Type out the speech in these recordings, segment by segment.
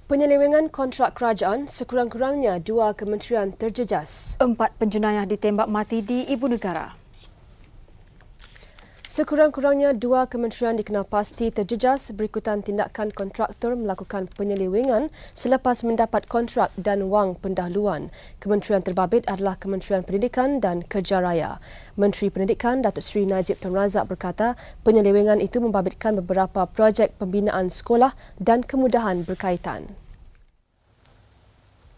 Penyelewengan kontrak kerajaan, sekurang-kurangnya 2 kementerian terjejas. 4 penjenayah ditembak mati di Ibu Negara. Sekurang-kurangnya 2 kementerian dikenal pasti terjejas berikutan tindakan kontraktor melakukan penyelewengan selepas mendapat kontrak dan wang pendahuluan. Kementerian terbabit adalah Kementerian Pendidikan dan Kerja Raya. Menteri Pendidikan Datuk Seri Najib Tun Razak berkata penyelewengan itu membabitkan beberapa projek pembinaan sekolah dan kemudahan berkaitan.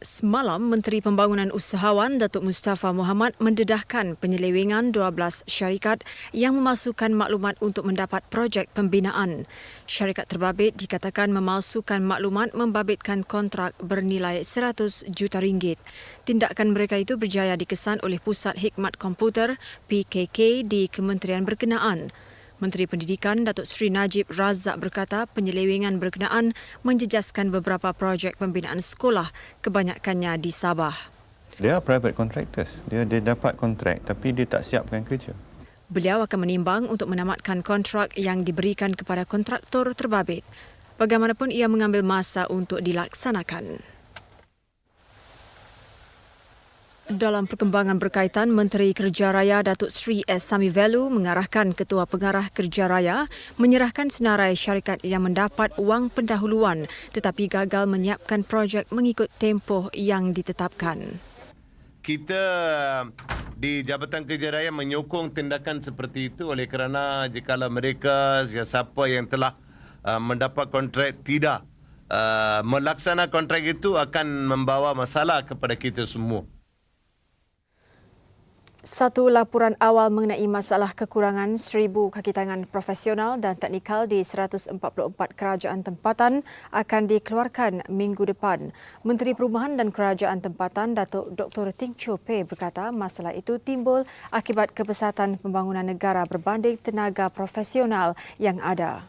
Semalam, Menteri Pembangunan Usahawan Datuk Mustafa Mohamad mendedahkan penyelewengan 12 syarikat yang memalsukan maklumat untuk mendapat projek pembinaan. Syarikat terbabit dikatakan memalsukan maklumat membabitkan kontrak bernilai 100 juta ringgit. Tindakan mereka itu berjaya dikesan oleh Pusat Hikmat Komputer PKK di kementerian berkenaan. Menteri Pendidikan Datuk Seri Najib Razak berkata penyelewengan berkenaan menjejaskan beberapa projek pembinaan sekolah, kebanyakannya di Sabah. Dia private contractors. Dia dapat kontrak tapi dia tak siapkan kerja. Beliau akan menimbang untuk menamatkan kontrak yang diberikan kepada kontraktor terbabit. Bagaimanapun ia mengambil masa untuk dilaksanakan. Dalam perkembangan berkaitan, Menteri Kerja Raya Datuk Seri S. Samivelu mengarahkan Ketua Pengarah Kerja Raya menyerahkan senarai syarikat yang mendapat wang pendahuluan tetapi gagal menyiapkan projek mengikut tempoh yang ditetapkan. Kita di Jabatan Kerja Raya menyokong tindakan seperti itu oleh kerana jikalau mereka siapa yang telah mendapat kontrak tidak melaksanakan kontrak itu akan membawa masalah kepada kita semua. Satu laporan awal mengenai masalah kekurangan 1,000 kaki tangan profesional dan teknikal di 144 kerajaan tempatan akan dikeluarkan minggu depan. Menteri Perumahan dan Kerajaan Tempatan Datuk Dr. Ting Chio Phei berkata masalah itu timbul akibat kepesatan pembangunan negara berbanding tenaga profesional yang ada.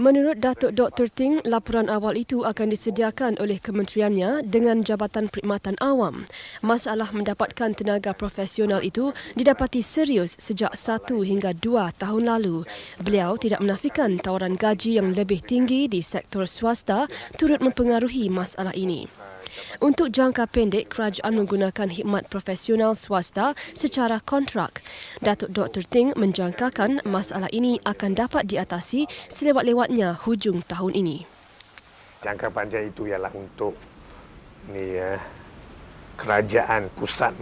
Menurut Datuk Dr. Ting, laporan awal itu akan disediakan oleh kementeriannya dengan Jabatan Perkhidmatan Awam. Masalah mendapatkan tenaga profesional itu didapati serius sejak 1 hingga 2 tahun lalu. Beliau tidak menafikan tawaran gaji yang lebih tinggi di sektor swasta turut mempengaruhi masalah ini. Untuk jangka pendek, kerajaan menggunakan khidmat profesional swasta secara kontrak. Datuk Dr. Ting menjangkakan masalah ini akan dapat diatasi selewat-lewatnya hujung tahun ini. Jangka panjang itu ialah untuk kerajaan pusat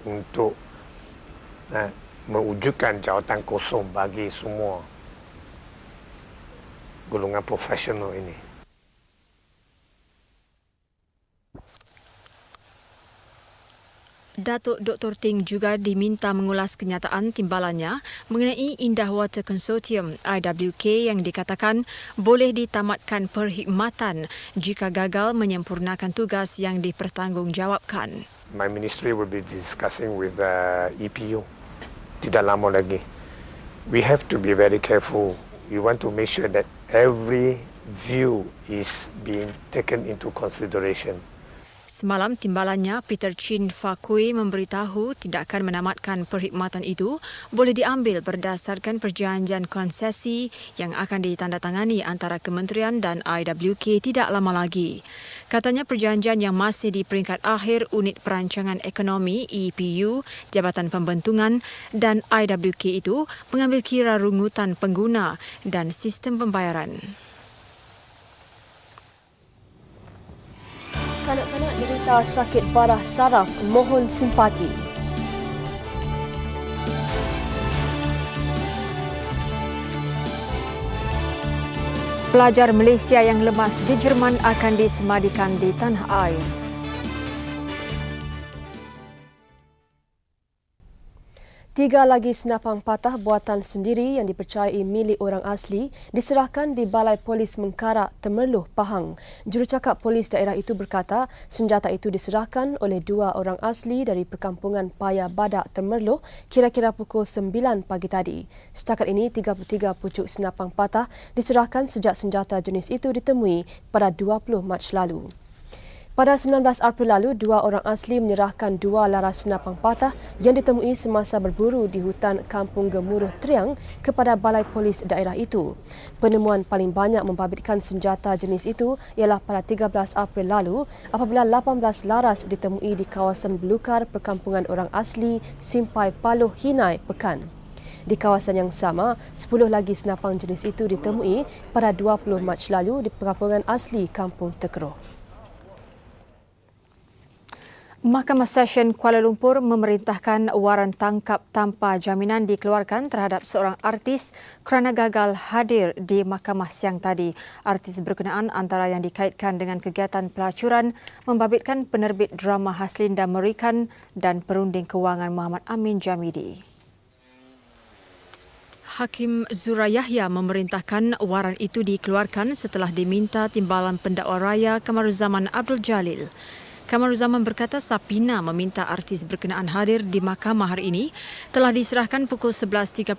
untuk mewujudkan jawatan kosong bagi semua golongan profesional ini. Datuk Dr. Ting juga diminta mengulas kenyataan timbalannya mengenai Indah Water Consortium IWK yang dikatakan boleh ditamatkan perkhidmatan jika gagal menyempurnakan tugas yang dipertanggungjawabkan. My ministry will be discussing with the EPU. Tidak lama lagi. We have to be very careful. We want to make sure that every view is being taken into consideration. Semalam timbalannya Peter Chin Fakui memberitahu tindakan menamatkan perkhidmatan itu boleh diambil berdasarkan perjanjian konsesi yang akan ditandatangani antara kementerian dan IWK tidak lama lagi. Katanya perjanjian yang masih di peringkat akhir Unit Perancangan Ekonomi EPU, Jabatan Pembentungan dan IWK itu mengambil kira rungutan pengguna dan sistem pembayaran. Kanak-kanak derita sakit parah saraf mohon simpati. Pelajar Malaysia yang lemas di Jerman akan disemadikan di tanah air. Tiga lagi senapang patah buatan sendiri yang dipercayai milik orang asli diserahkan di Balai Polis Mengkarak, Temerloh, Pahang. Jurucakap Polis daerah itu berkata senjata itu diserahkan oleh 2 orang asli dari perkampungan Paya Badak, Temerloh kira-kira pukul 9 pagi tadi. Setakat ini 33 pucuk senapang patah diserahkan sejak senjata jenis itu ditemui pada 20 Mac lalu. Pada 19 April lalu, 2 orang asli menyerahkan 2 laras senapang patah yang ditemui semasa berburu di hutan Kampung Gemuruh Triang kepada Balai Polis daerah itu. Penemuan paling banyak membabitkan senjata jenis itu ialah pada 13 April lalu apabila 18 laras ditemui di kawasan belukar perkampungan orang asli Simpai Paloh Hinai, Pekan. Di kawasan yang sama, 10 lagi senapang jenis itu ditemui pada 20 Mac lalu di perkampungan asli Kampung Tekeroh. Mahkamah Session Kuala Lumpur memerintahkan waran tangkap tanpa jaminan dikeluarkan terhadap seorang artis kerana gagal hadir di mahkamah siang tadi. Artis berkenaan antara yang dikaitkan dengan kegiatan pelacuran membabitkan penerbit drama Haslinda Merican dan perunding kewangan Muhammad Amin Jamidi. Hakim Zura Yahya memerintahkan waran itu dikeluarkan setelah diminta Timbalan Pendakwa Raya Kamaruzaman Abdul Jalil. Kamaruzaman berkata Sapina meminta artis berkenaan hadir di mahkamah hari ini telah diserahkan pukul 11.35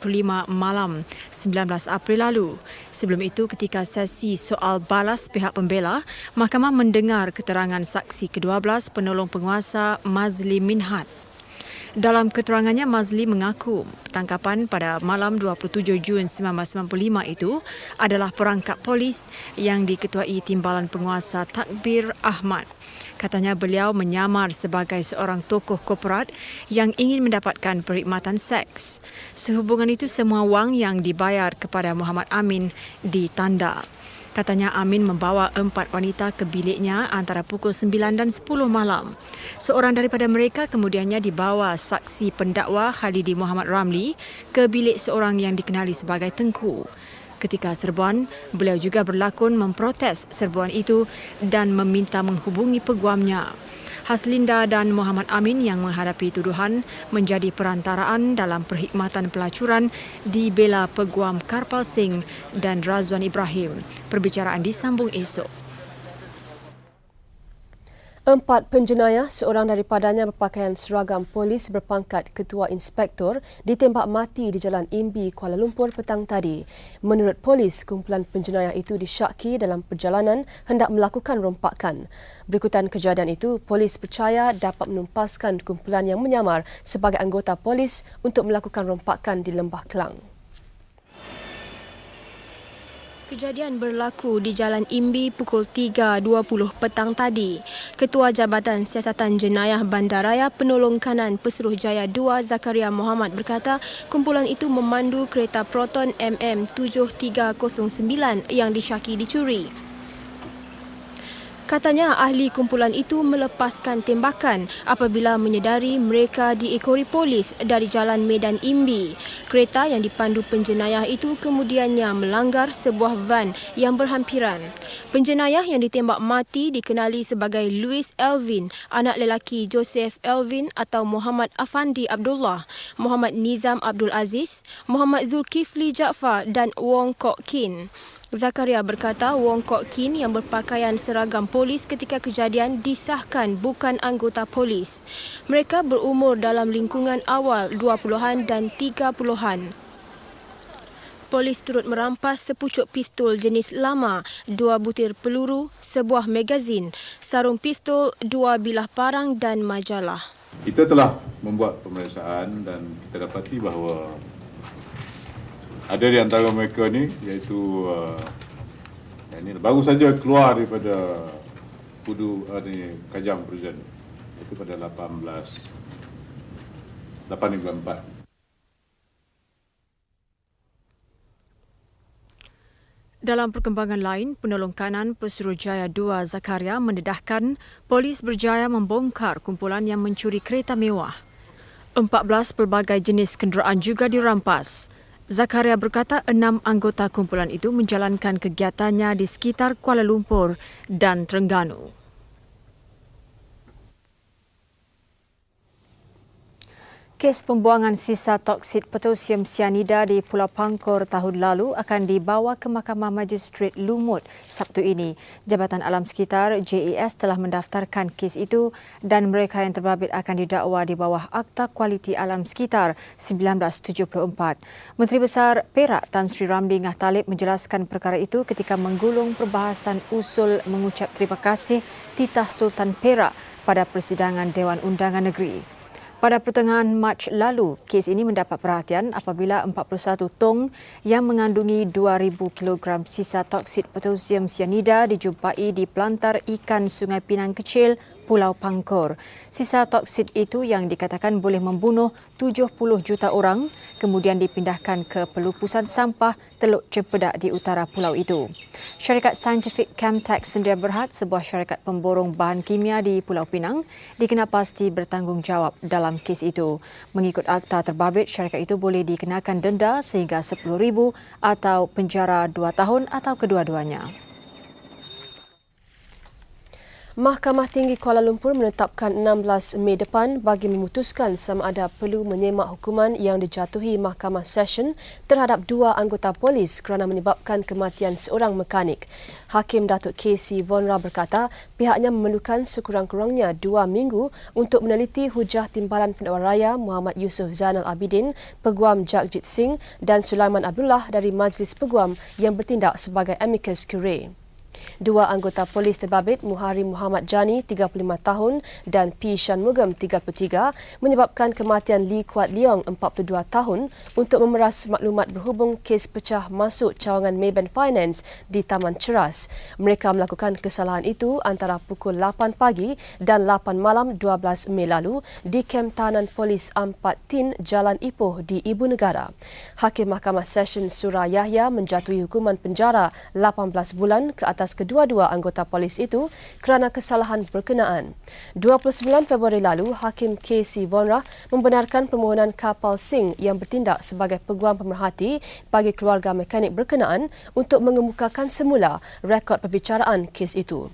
malam 19 April lalu. Sebelum itu, ketika sesi soal balas pihak pembela, mahkamah mendengar keterangan saksi ke-12 penolong penguasa Mazli Minhat. Dalam keterangannya, Mazli mengaku tangkapan pada malam 27 Jun 1995 itu adalah perangkap polis yang diketuai Timbalan Penguasa Takbir Ahmad. Katanya beliau menyamar sebagai seorang tokoh korporat yang ingin mendapatkan perkhidmatan seks. Sehubungan itu, semua wang yang dibayar kepada Muhammad Amin ditanda. Katanya Amin membawa 4 wanita ke biliknya antara pukul 9 dan 10 malam. Seorang daripada mereka kemudiannya dibawa saksi pendakwa Khalidi Muhammad Ramli ke bilik seorang yang dikenali sebagai Tengku. Ketika serbuan, beliau juga berlakon memprotes serbuan itu dan meminta menghubungi peguamnya. Haslinda dan Muhammad Amin yang menghadapi tuduhan menjadi perantaraan dalam perkhidmatan pelacuran dibela peguam Karpal Singh dan Razwan Ibrahim. Perbicaraan disambung esok. 4 penjenayah, seorang daripadanya berpakaian seragam polis berpangkat Ketua Inspektor, ditembak mati di Jalan Imbi, Kuala Lumpur petang tadi. Menurut polis, kumpulan penjenayah itu disyaki dalam perjalanan hendak melakukan rompakan. Berikutan kejadian itu, polis percaya dapat menumpaskan kumpulan yang menyamar sebagai anggota polis untuk melakukan rompakan di Lembah Kelang. Kejadian berlaku di Jalan Imbi pukul 3.20 petang tadi. Ketua Jabatan Siasatan Jenayah Bandaraya Penolong Kanan Pesuruhjaya 2 Zakaria Muhammad berkata kumpulan itu memandu kereta Proton MM7309 yang disyaki dicuri. Katanya ahli kumpulan itu melepaskan tembakan apabila menyedari mereka diekori polis dari Jalan Medan Imbi. Kereta yang dipandu penjenayah itu kemudiannya melanggar sebuah van yang berhampiran. Penjenayah yang ditembak mati dikenali sebagai Louis Elvin, anak lelaki Joseph Elvin atau Muhammad Afandi Abdullah, Muhammad Nizam Abdul Aziz, Muhammad Zulkifli Jaafar dan Wong Kok Kin. Zakaria berkata Wong Kok Kin yang berpakaian seragam polis ketika kejadian disahkan bukan anggota polis. Mereka berumur dalam lingkungan awal 20-an dan 30-an. Polis turut merampas sepucuk pistol jenis lama, 2 butir peluru, sebuah magazin, sarung pistol, 2 bilah parang dan majalah. Kita telah membuat pemeriksaan dan kita dapati bahawa ada di antara mereka ni iaitu yang ni baru saja keluar daripada Kudu Kajang Prison itu pada 8/4. Dalam perkembangan lain, Penolong Kanan Pesuruhjaya 2 Zakaria mendedahkan polis berjaya membongkar kumpulan yang mencuri kereta mewah. 14 pelbagai jenis kenderaan juga dirampas. Zakaria berkata 6 anggota kumpulan itu menjalankan kegiatannya di sekitar Kuala Lumpur dan Terengganu. Kes pembuangan sisa toksid potasium sianida di Pulau Pangkor tahun lalu akan dibawa ke Mahkamah Magistrate Lumut Sabtu ini. Jabatan Alam Sekitar JAS telah mendaftarkan kes itu dan mereka yang terbabit akan didakwa di bawah Akta Kualiti Alam Sekitar 1974. Menteri Besar Perak Tan Sri Ramli Ngah Talib menjelaskan perkara itu ketika menggulung perbahasan usul mengucap terima kasih titah Sultan Perak pada persidangan Dewan Undangan Negeri. Pada pertengahan Mac lalu, kes ini mendapat perhatian apabila 41 tong yang mengandungi 2,000 kg sisa toksid potasium sianida dijumpai di pelantar ikan Sungai Pinang Kecil, Pulau Pangkor. Sisa toksid itu yang dikatakan boleh membunuh 70 juta orang kemudian dipindahkan ke pelupusan sampah Teluk Cempedak di utara pulau itu. Syarikat Scientific Chemtech Sdn Bhd, sebuah syarikat pemborong bahan kimia di Pulau Pinang, dikenal pasti bertanggungjawab dalam kes itu. Mengikut akta terbabit, syarikat itu boleh dikenakan denda sehingga RM10,000 atau penjara 2 tahun atau kedua-duanya. Mahkamah Tinggi Kuala Lumpur menetapkan 16 Mei depan bagi memutuskan sama ada perlu menyemak hukuman yang dijatuhi Mahkamah Session terhadap 2 anggota polis kerana menyebabkan kematian seorang mekanik. Hakim Datuk KC Vonra berkata pihaknya memerlukan sekurang-kurangnya 2 minggu untuk meneliti hujah timbalan Pendakwa Raya Muhammad Yusof Zainal Abidin, Peguam Jagjit Singh dan Sulaiman Abdullah dari Majlis Peguam yang bertindak sebagai amicus curiae. 2 anggota polis terbabit, Muhari Muhammad Jani, 35 tahun dan P. Shanmugam, 33, menyebabkan kematian Lee Kuat Leong, 42 tahun untuk memeras maklumat berhubung kes pecah masuk cawangan Maybank Finance di Taman Ceras. Mereka melakukan kesalahan itu antara pukul 8 pagi dan 8 malam 12 Mei lalu di kem tahanan polis Ampat Tin, Jalan Ipoh di Ibu Negara. Hakim Mahkamah Session Surah Yahya menjatuhi hukuman penjara 18 bulan ke atas kedua-dua anggota polis itu kerana kesalahan berkenaan. 29 Februari lalu, Hakim KC Vonra membenarkan permohonan Kapal Singh yang bertindak sebagai peguam pemerhati bagi keluarga mekanik berkenaan untuk mengemukakan semula rekod perbicaraan kes itu.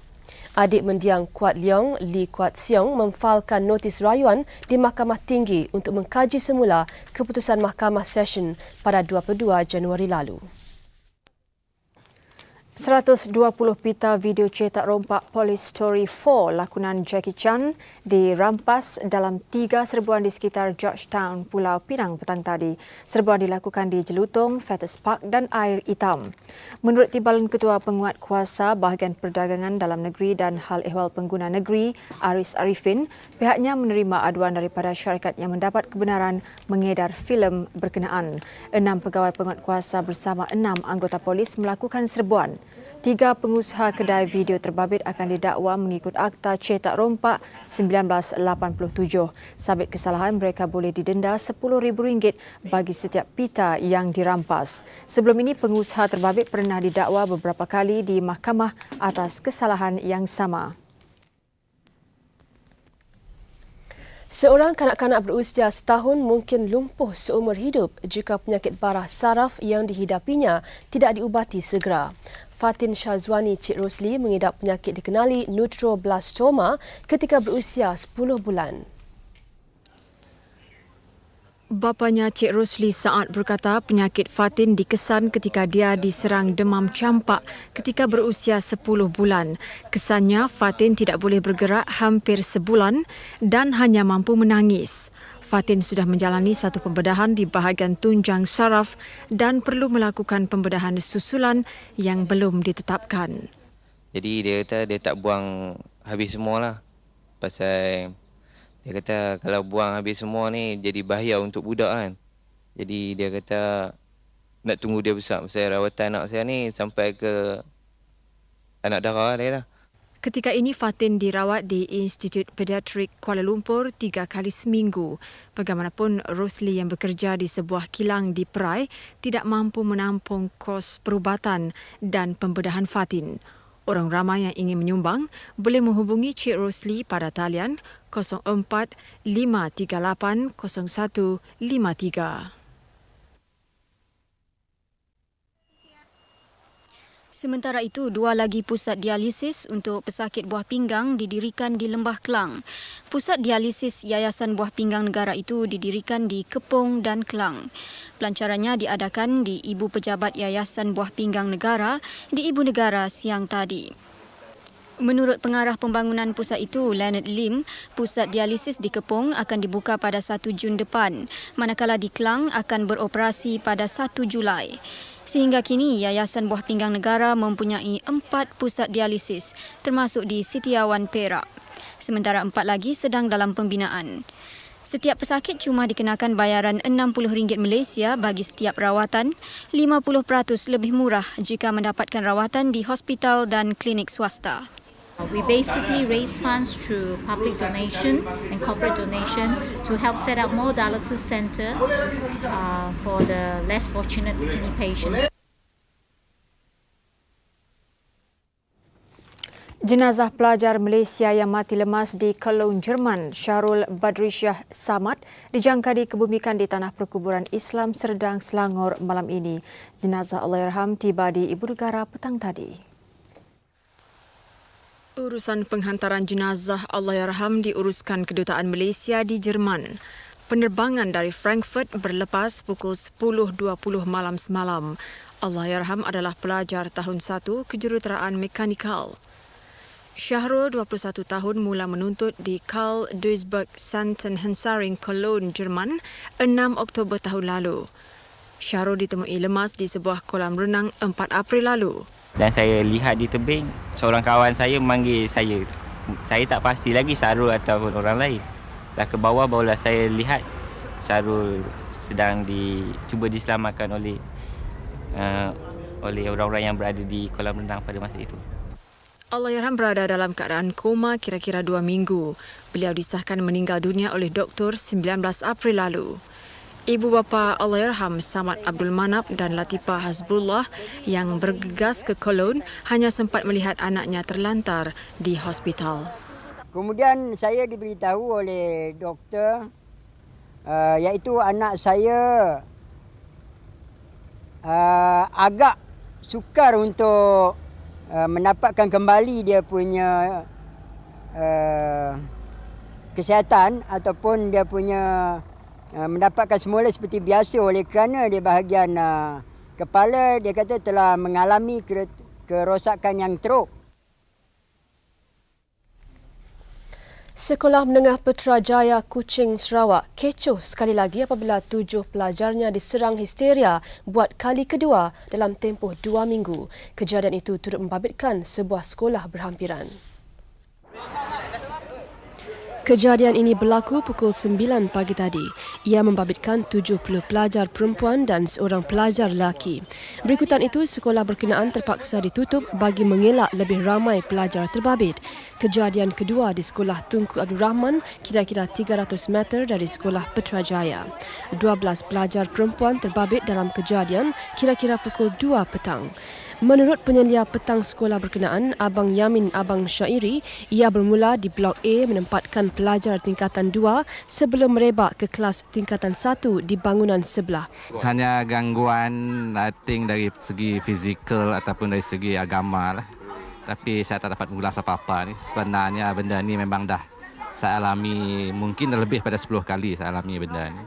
Adik mendiang Kuat Leong, Lee Kuat Siong, memfailkan notis rayuan di Mahkamah Tinggi untuk mengkaji semula keputusan Mahkamah Session pada 22 Januari lalu. 120 pita video cetak rompak Police Story 4 lakonan Jackie Chan dirampas dalam 3 serbuan di sekitar Georgetown, Pulau Pinang petang tadi. Serbuan dilakukan di Jelutong, Fettes Park dan Air Hitam. Menurut Timbalan Ketua Penguat Kuasa Bahagian Perdagangan Dalam Negeri dan Hal Ehwal Pengguna Negeri, Aris Arifin, pihaknya menerima aduan daripada syarikat yang mendapat kebenaran mengedar filem berkenaan. 6 pegawai penguat kuasa bersama 6 anggota polis melakukan serbuan. 3 pengusaha kedai video terbabit akan didakwa mengikut Akta Cetak Rompak 1987. Sabit kesalahan, mereka boleh didenda RM10,000 bagi setiap pita yang dirampas. Sebelum ini, pengusaha terbabit pernah didakwa beberapa kali di mahkamah atas kesalahan yang sama. Seorang kanak-kanak berusia setahun mungkin lumpuh seumur hidup jika penyakit barah saraf yang dihidapinya tidak diubati segera. Fatin Shazwani Cik Rosli mengidap penyakit dikenali neuroblastoma ketika berusia 10 bulan. Bapanya Cik Rosli Saad berkata penyakit Fatin dikesan ketika dia diserang demam campak ketika berusia 10 bulan. Kesannya Fatin tidak boleh bergerak hampir sebulan dan hanya mampu menangis. Fatin sudah menjalani satu pembedahan di bahagian tunjang saraf dan perlu melakukan pembedahan susulan yang belum ditetapkan. Jadi dia kata dia tak buang habis semua lah. Pasal dia kata kalau buang habis semua ni jadi bahaya untuk budak kan. Jadi dia kata nak tunggu dia besar. Pasal rawatan anak saya ni sampai ke anak darah dia lah. Ketika ini Fatin dirawat di Institut Pediatrik Kuala Lumpur 3 kali seminggu. Bagaimanapun, Rosli yang bekerja di sebuah kilang di Perai tidak mampu menampung kos perubatan dan pembedahan Fatin. Orang ramai yang ingin menyumbang boleh menghubungi Cik Rosli pada talian 04 538 0153. Sementara itu, 2 lagi pusat dialisis untuk pesakit buah pinggang didirikan di Lembah Kelang. Pusat dialisis Yayasan Buah Pinggang Negara itu didirikan di Kepong dan Kelang. Pelancarannya diadakan di Ibu Pejabat Yayasan Buah Pinggang Negara di Ibu Negara siang tadi. Menurut pengarah pembangunan pusat itu, Leonard Lim, pusat dialisis di Kepong akan dibuka pada 1 Jun depan, manakala di Kelang akan beroperasi pada 1 Julai. Sehingga kini, Yayasan Buah Pinggang Negara mempunyai 4 pusat dialisis, termasuk di Setiawan, Perak. Sementara 4 lagi sedang dalam pembinaan. Setiap pesakit cuma dikenakan bayaran RM60 Malaysia bagi setiap rawatan, 50% lebih murah jika mendapatkan rawatan di hospital dan klinik swasta. We basically raise funds through public donation and corporate donation to help set up more dialysis centre for the less fortunate kidney patients. Jenazah pelajar Malaysia yang mati lemas di Cologne, Jerman, Syahrul Badrisyah Samad, dijangka dikebumikan di Tanah Perkuburan Islam Serdang, Selangor malam ini. Jenazah Allahyarham tiba di Ibu Negara petang tadi. Urusan penghantaran jenazah Allahyarham diuruskan Kedutaan Malaysia di Jerman. Penerbangan dari Frankfurt berlepas pukul 10.20 malam semalam. Allahyarham adalah pelajar tahun 1 kejuruteraan mekanikal. Syahrul, 21 tahun, mula menuntut di Karl Duisburg Santenhensaring, Cologne, Jerman, 6 Oktober tahun lalu. Syahrul ditemui lemas di sebuah kolam renang 4 April lalu. Dan saya lihat di tebing, seorang kawan saya memanggil saya. Saya tak pasti lagi Syahrul ataupun orang lain. Dah ke bawah, barulah saya lihat Syahrul sedang cuba diselamatkan oleh orang-orang yang berada di kolam renang pada masa itu. Allahyarham berada dalam keadaan koma kira-kira 2 minggu. Beliau disahkan meninggal dunia oleh doktor 19 April lalu. Ibu bapa Allahyarham Samad Abdul Manap dan Latifah Hasbullah yang bergegas ke Cologne hanya sempat melihat anaknya terlantar di hospital. Kemudian saya diberitahu oleh doktor iaitu anak saya agak sukar untuk mendapatkan kembali dia punya kesihatan ataupun dia punya mendapatkan semula seperti biasa oleh kerana di bahagian kepala dia kata telah mengalami kerosakan yang teruk. Sekolah Menengah Putrajaya Kuching, Sarawak kecoh sekali lagi apabila 7 pelajarnya diserang histeria buat kali kedua dalam tempoh 2 minggu. Kejadian itu turut membabitkan sebuah sekolah berhampiran. Kejadian ini berlaku pukul 9 pagi tadi. Ia membabitkan 70 pelajar perempuan dan seorang pelajar lelaki. Berikutan itu, sekolah berkenaan terpaksa ditutup bagi mengelak lebih ramai pelajar terbabit. Kejadian kedua di Sekolah Tunku Abdul Rahman, kira-kira 300 meter dari Sekolah Putrajaya. 12 pelajar perempuan terbabit dalam kejadian kira-kira pukul 2 petang. Menurut penyelia petang sekolah berkenaan, Abang Yamin Abang Syairi, ia bermula di Blok A menempatkan pelajar tingkatan 2 sebelum merebak ke kelas tingkatan 1 di bangunan sebelah. Hanya gangguan dari segi fizikal ataupun dari segi agama lah. Tapi saya tak dapat mengulas apa-apa ni. Sebenarnya benda ni memang dah saya alami, mungkin lebih pada 10 kali saya alami benda ni.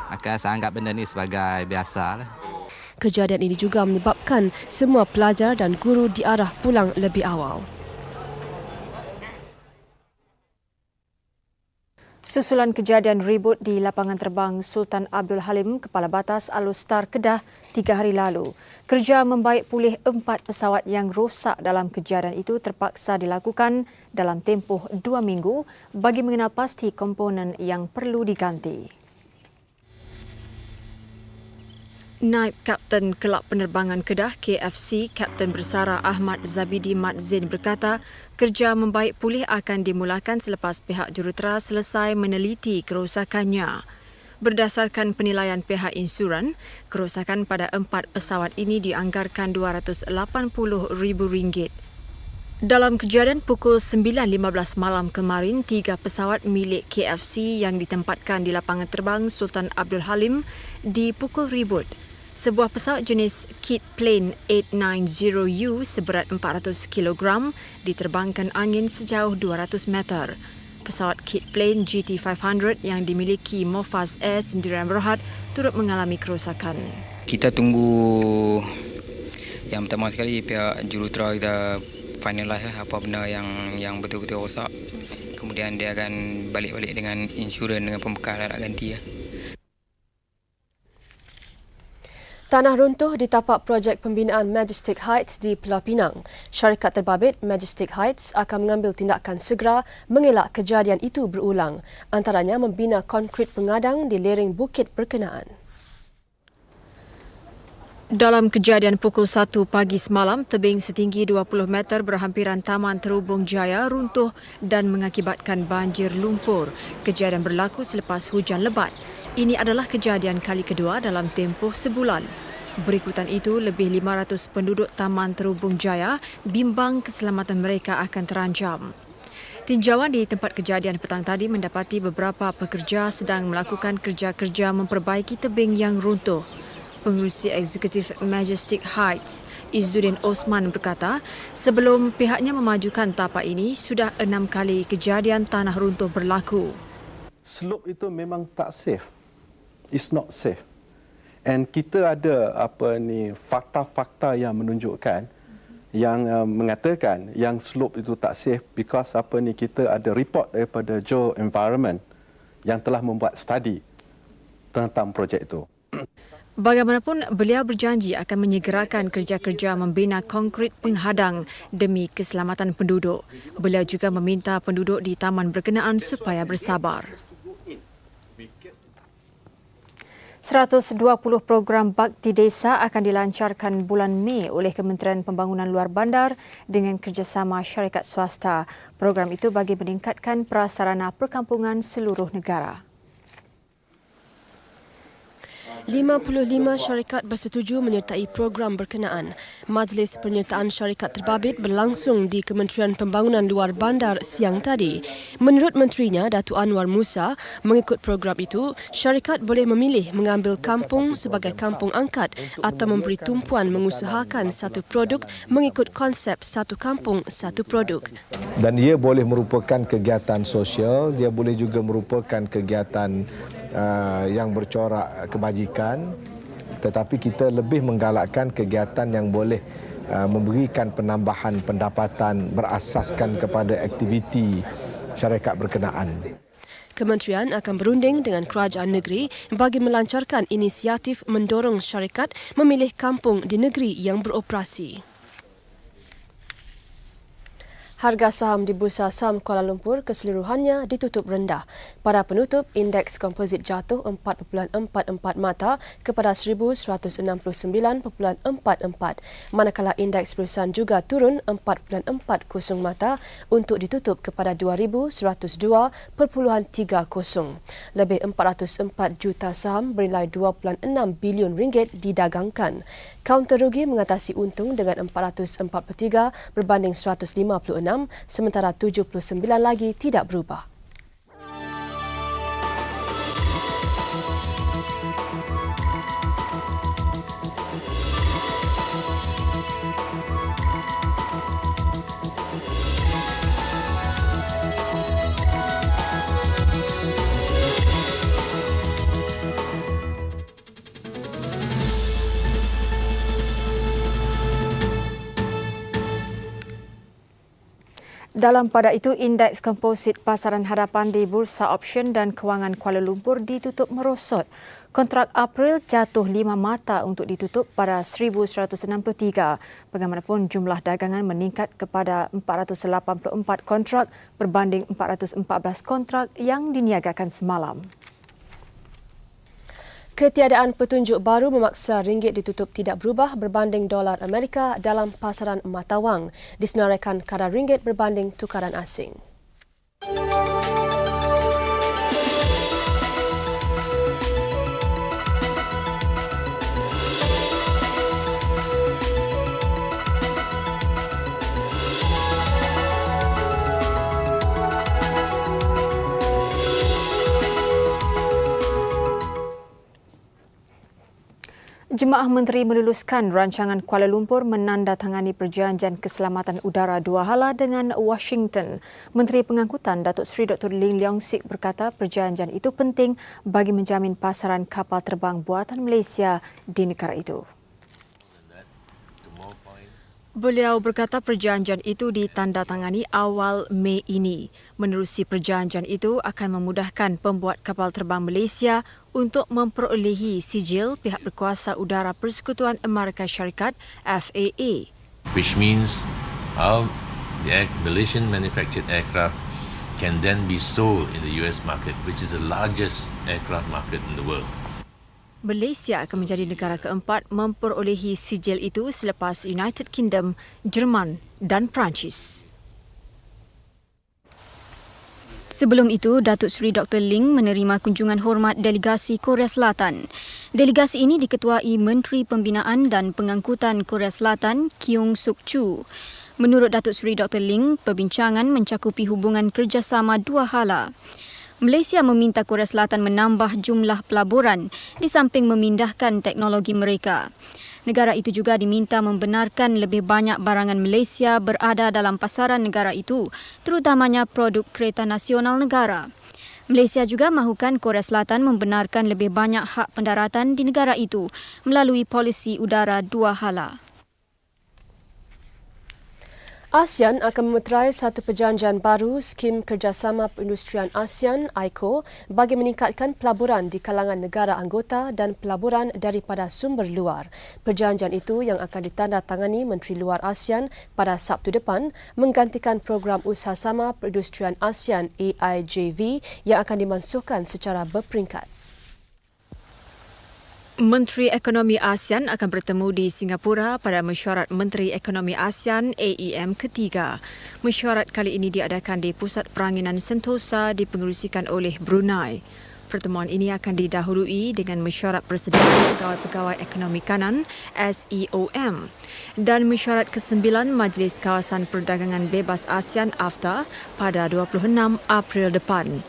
Maka saya anggap benda ni sebagai biasa lah. Kejadian ini juga menyebabkan semua pelajar dan guru diarah pulang lebih awal. Susulan kejadian ribut di lapangan terbang Sultan Abdul Halim, Kepala Batas Al-Ustar, Kedah 3 hari lalu. Kerja membaik pulih 4 pesawat yang rosak dalam kejadian itu terpaksa dilakukan dalam tempoh 2 minggu bagi mengenal pasti komponen yang perlu diganti. Naib Kapten Kelab Penerbangan Kedah KFC, Kapten Bersara Ahmad Zabidi Mat Zain berkata, kerja membaik pulih akan dimulakan selepas pihak jurutera selesai meneliti kerosakannya. Berdasarkan penilaian pihak insuran, kerosakan pada 4 pesawat ini dianggarkan RM280,000. Dalam kejadian pukul 9.15 malam kemarin, 3 pesawat milik KFC yang ditempatkan di lapangan terbang Sultan Abdul Halim dipukul ribut. Sebuah pesawat jenis Kit Plane 890U seberat 400 kg diterbangkan angin sejauh 200 meter. Pesawat Kit Plane GT500 yang dimiliki Mofaz Air Sdn Bhd turut mengalami kerosakan. Kita tunggu yang pertama sekali pihak jurutera kita finalize apa benda yang betul-betul rosak. Kemudian dia akan balik-balik dengan insurans dengan pembekalan nak ganti. Tanah runtuh di tapak projek pembinaan Majestic Heights di Pulau Pinang. Syarikat terbabit Majestic Heights akan mengambil tindakan segera mengelak kejadian itu berulang, antaranya membina konkrit pengadang di lereng bukit berkenaan. Dalam kejadian pukul 1 pagi semalam, tebing setinggi 20 meter berhampiran Taman Terubung Jaya runtuh dan mengakibatkan banjir lumpur. Kejadian berlaku selepas hujan lebat. Ini adalah kejadian kali kedua dalam tempoh sebulan. Berikutan itu, lebih 500 penduduk Taman Terubung Jaya bimbang keselamatan mereka akan terancam. Tinjauan di tempat kejadian petang tadi mendapati beberapa pekerja sedang melakukan kerja-kerja memperbaiki tebing yang runtuh. Pengerusi Eksekutif Majestic Heights, Izzuddin Osman berkata, sebelum pihaknya memajukan tapak ini, sudah 6 kali kejadian tanah runtuh berlaku. Slope itu memang tak safe. It's not safe. And kita ada fakta-fakta yang menunjukkan, yang mengatakan yang slope itu tak safe because kita ada report daripada Geo Environment yang telah membuat study tentang projek itu. Bagaimanapun, beliau berjanji akan menyegerakan kerja-kerja membina konkrit penghadang demi keselamatan penduduk. Beliau juga meminta penduduk di taman berkenaan supaya bersabar. 120 program bakti desa akan dilancarkan bulan Mei oleh Kementerian Pembangunan Luar Bandar dengan kerjasama syarikat swasta. Program itu bagi meningkatkan prasarana perkampungan seluruh negara. 55 syarikat bersetuju menyertai program berkenaan. Majlis Penyertaan Syarikat Terbabit berlangsung di Kementerian Pembangunan Luar Bandar siang tadi. Menurut Menterinya, Datuk Anwar Musa, mengikut program itu, syarikat boleh memilih mengambil kampung sebagai kampung angkat atau memberi tumpuan mengusahakan satu produk mengikut konsep satu kampung, satu produk. Dan ia boleh merupakan kegiatan sosial, dia boleh juga merupakan kegiatan yang bercorak kebajikan, tetapi kita lebih menggalakkan kegiatan yang boleh memberikan penambahan pendapatan berasaskan kepada aktiviti syarikat berkenaan. Kementerian akan berunding dengan kerajaan negeri bagi melancarkan inisiatif mendorong syarikat memilih kampung di negeri yang beroperasi. Harga saham di Bursa Saham Kuala Lumpur keseluruhannya ditutup rendah. Pada penutup, indeks komposit jatuh 4.44 mata kepada 1169.44, manakala indeks perusahaan juga turun 4.40 mata untuk ditutup kepada 2102.30. Lebih 404 juta saham bernilai 2.6 bilion ringgit didagangkan. Kaunter rugi mengatasi untung dengan 443 berbanding 156, sementara 79 lagi tidak berubah. Dalam pada itu, indeks komposit pasaran hadapan di Bursa Option dan Kewangan Kuala Lumpur ditutup merosot. Kontrak April jatuh 5 mata untuk ditutup pada 1163. Bagaimanapun, jumlah dagangan meningkat kepada 484 kontrak berbanding 414 kontrak yang diniagakan semalam. Ketiadaan petunjuk baru memaksa ringgit ditutup tidak berubah berbanding dolar Amerika dalam pasaran mata wang, disenaraikan kadar ringgit berbanding tukaran asing. Jemaah Menteri meluluskan rancangan Kuala Lumpur menandatangani Perjanjian Keselamatan Udara dua hala dengan Washington. Menteri Pengangkutan Datuk Seri Dr. Lim Leong Sik berkata perjanjian itu penting bagi menjamin pasaran kapal terbang buatan Malaysia di negara itu. Beliau berkata perjanjian itu ditandatangani awal Mei ini. Menerusi perjanjian itu akan memudahkan pembuat kapal terbang Malaysia untuk memperolehi sijil pihak berkuasa udara Persekutuan Amerika Syarikat FAA. Which means the Malaysian manufactured aircraft can then be sold in the US market, which is the largest aircraft market in the world. Malaysia akan menjadi negara keempat memperolehi sijil itu selepas United Kingdom, Jerman dan Perancis. Sebelum itu, Datuk Seri Dr. Ling menerima kunjungan hormat delegasi Korea Selatan. Delegasi ini diketuai Menteri Pembinaan dan Pengangkutan Korea Selatan, Kyung Suk Chu. Menurut Datuk Seri Dr. Ling, perbincangan mencakupi hubungan kerjasama dua hala. Malaysia meminta Korea Selatan menambah jumlah pelaburan di samping memindahkan teknologi mereka. Negara itu juga diminta membenarkan lebih banyak barangan Malaysia berada dalam pasaran negara itu, terutamanya produk kereta nasional negara. Malaysia juga mahukan Korea Selatan membenarkan lebih banyak hak pendaratan di negara itu melalui polisi udara dua hala. ASEAN akan memeterai satu perjanjian baru Skim Kerjasama Perindustrian ASEAN (ICO) bagi meningkatkan pelaburan di kalangan negara anggota dan pelaburan daripada sumber luar. Perjanjian itu yang akan ditandatangani Menteri Luar ASEAN pada Sabtu depan menggantikan program usaha sama perindustrian ASEAN AIJV yang akan dimansuhkan secara berperingkat. Menteri Ekonomi ASEAN akan bertemu di Singapura pada Mesyuarat Menteri Ekonomi ASEAN AEM ketiga. Mesyuarat kali ini diadakan di Pusat Peranginan Sentosa dipengerusikan oleh Brunei. Pertemuan ini akan didahului dengan Mesyuarat Persediaan Pegawai-Pegawai Ekonomi Kanan SEOM dan Mesyuarat ke-9 Majlis Kawasan Perdagangan Bebas ASEAN AFTA pada 26 April depan.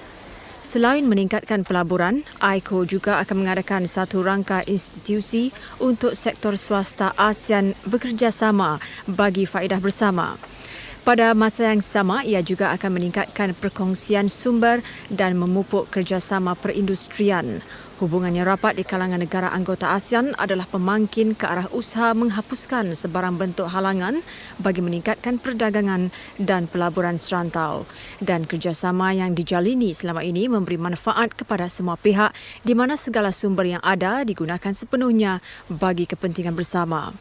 Selain meningkatkan pelaburan, ICO juga akan mengadakan satu rangka institusi untuk sektor swasta ASEAN bekerjasama bagi faedah bersama. Pada masa yang sama, ia juga akan meningkatkan perkongsian sumber dan memupuk kerjasama perindustrian. Hubungan yang rapat di kalangan negara anggota ASEAN adalah pemangkin ke arah usaha menghapuskan sebarang bentuk halangan bagi meningkatkan perdagangan dan pelaburan serantau. Dan kerjasama yang dijalini selama ini memberi manfaat kepada semua pihak di mana segala sumber yang ada digunakan sepenuhnya bagi kepentingan bersama.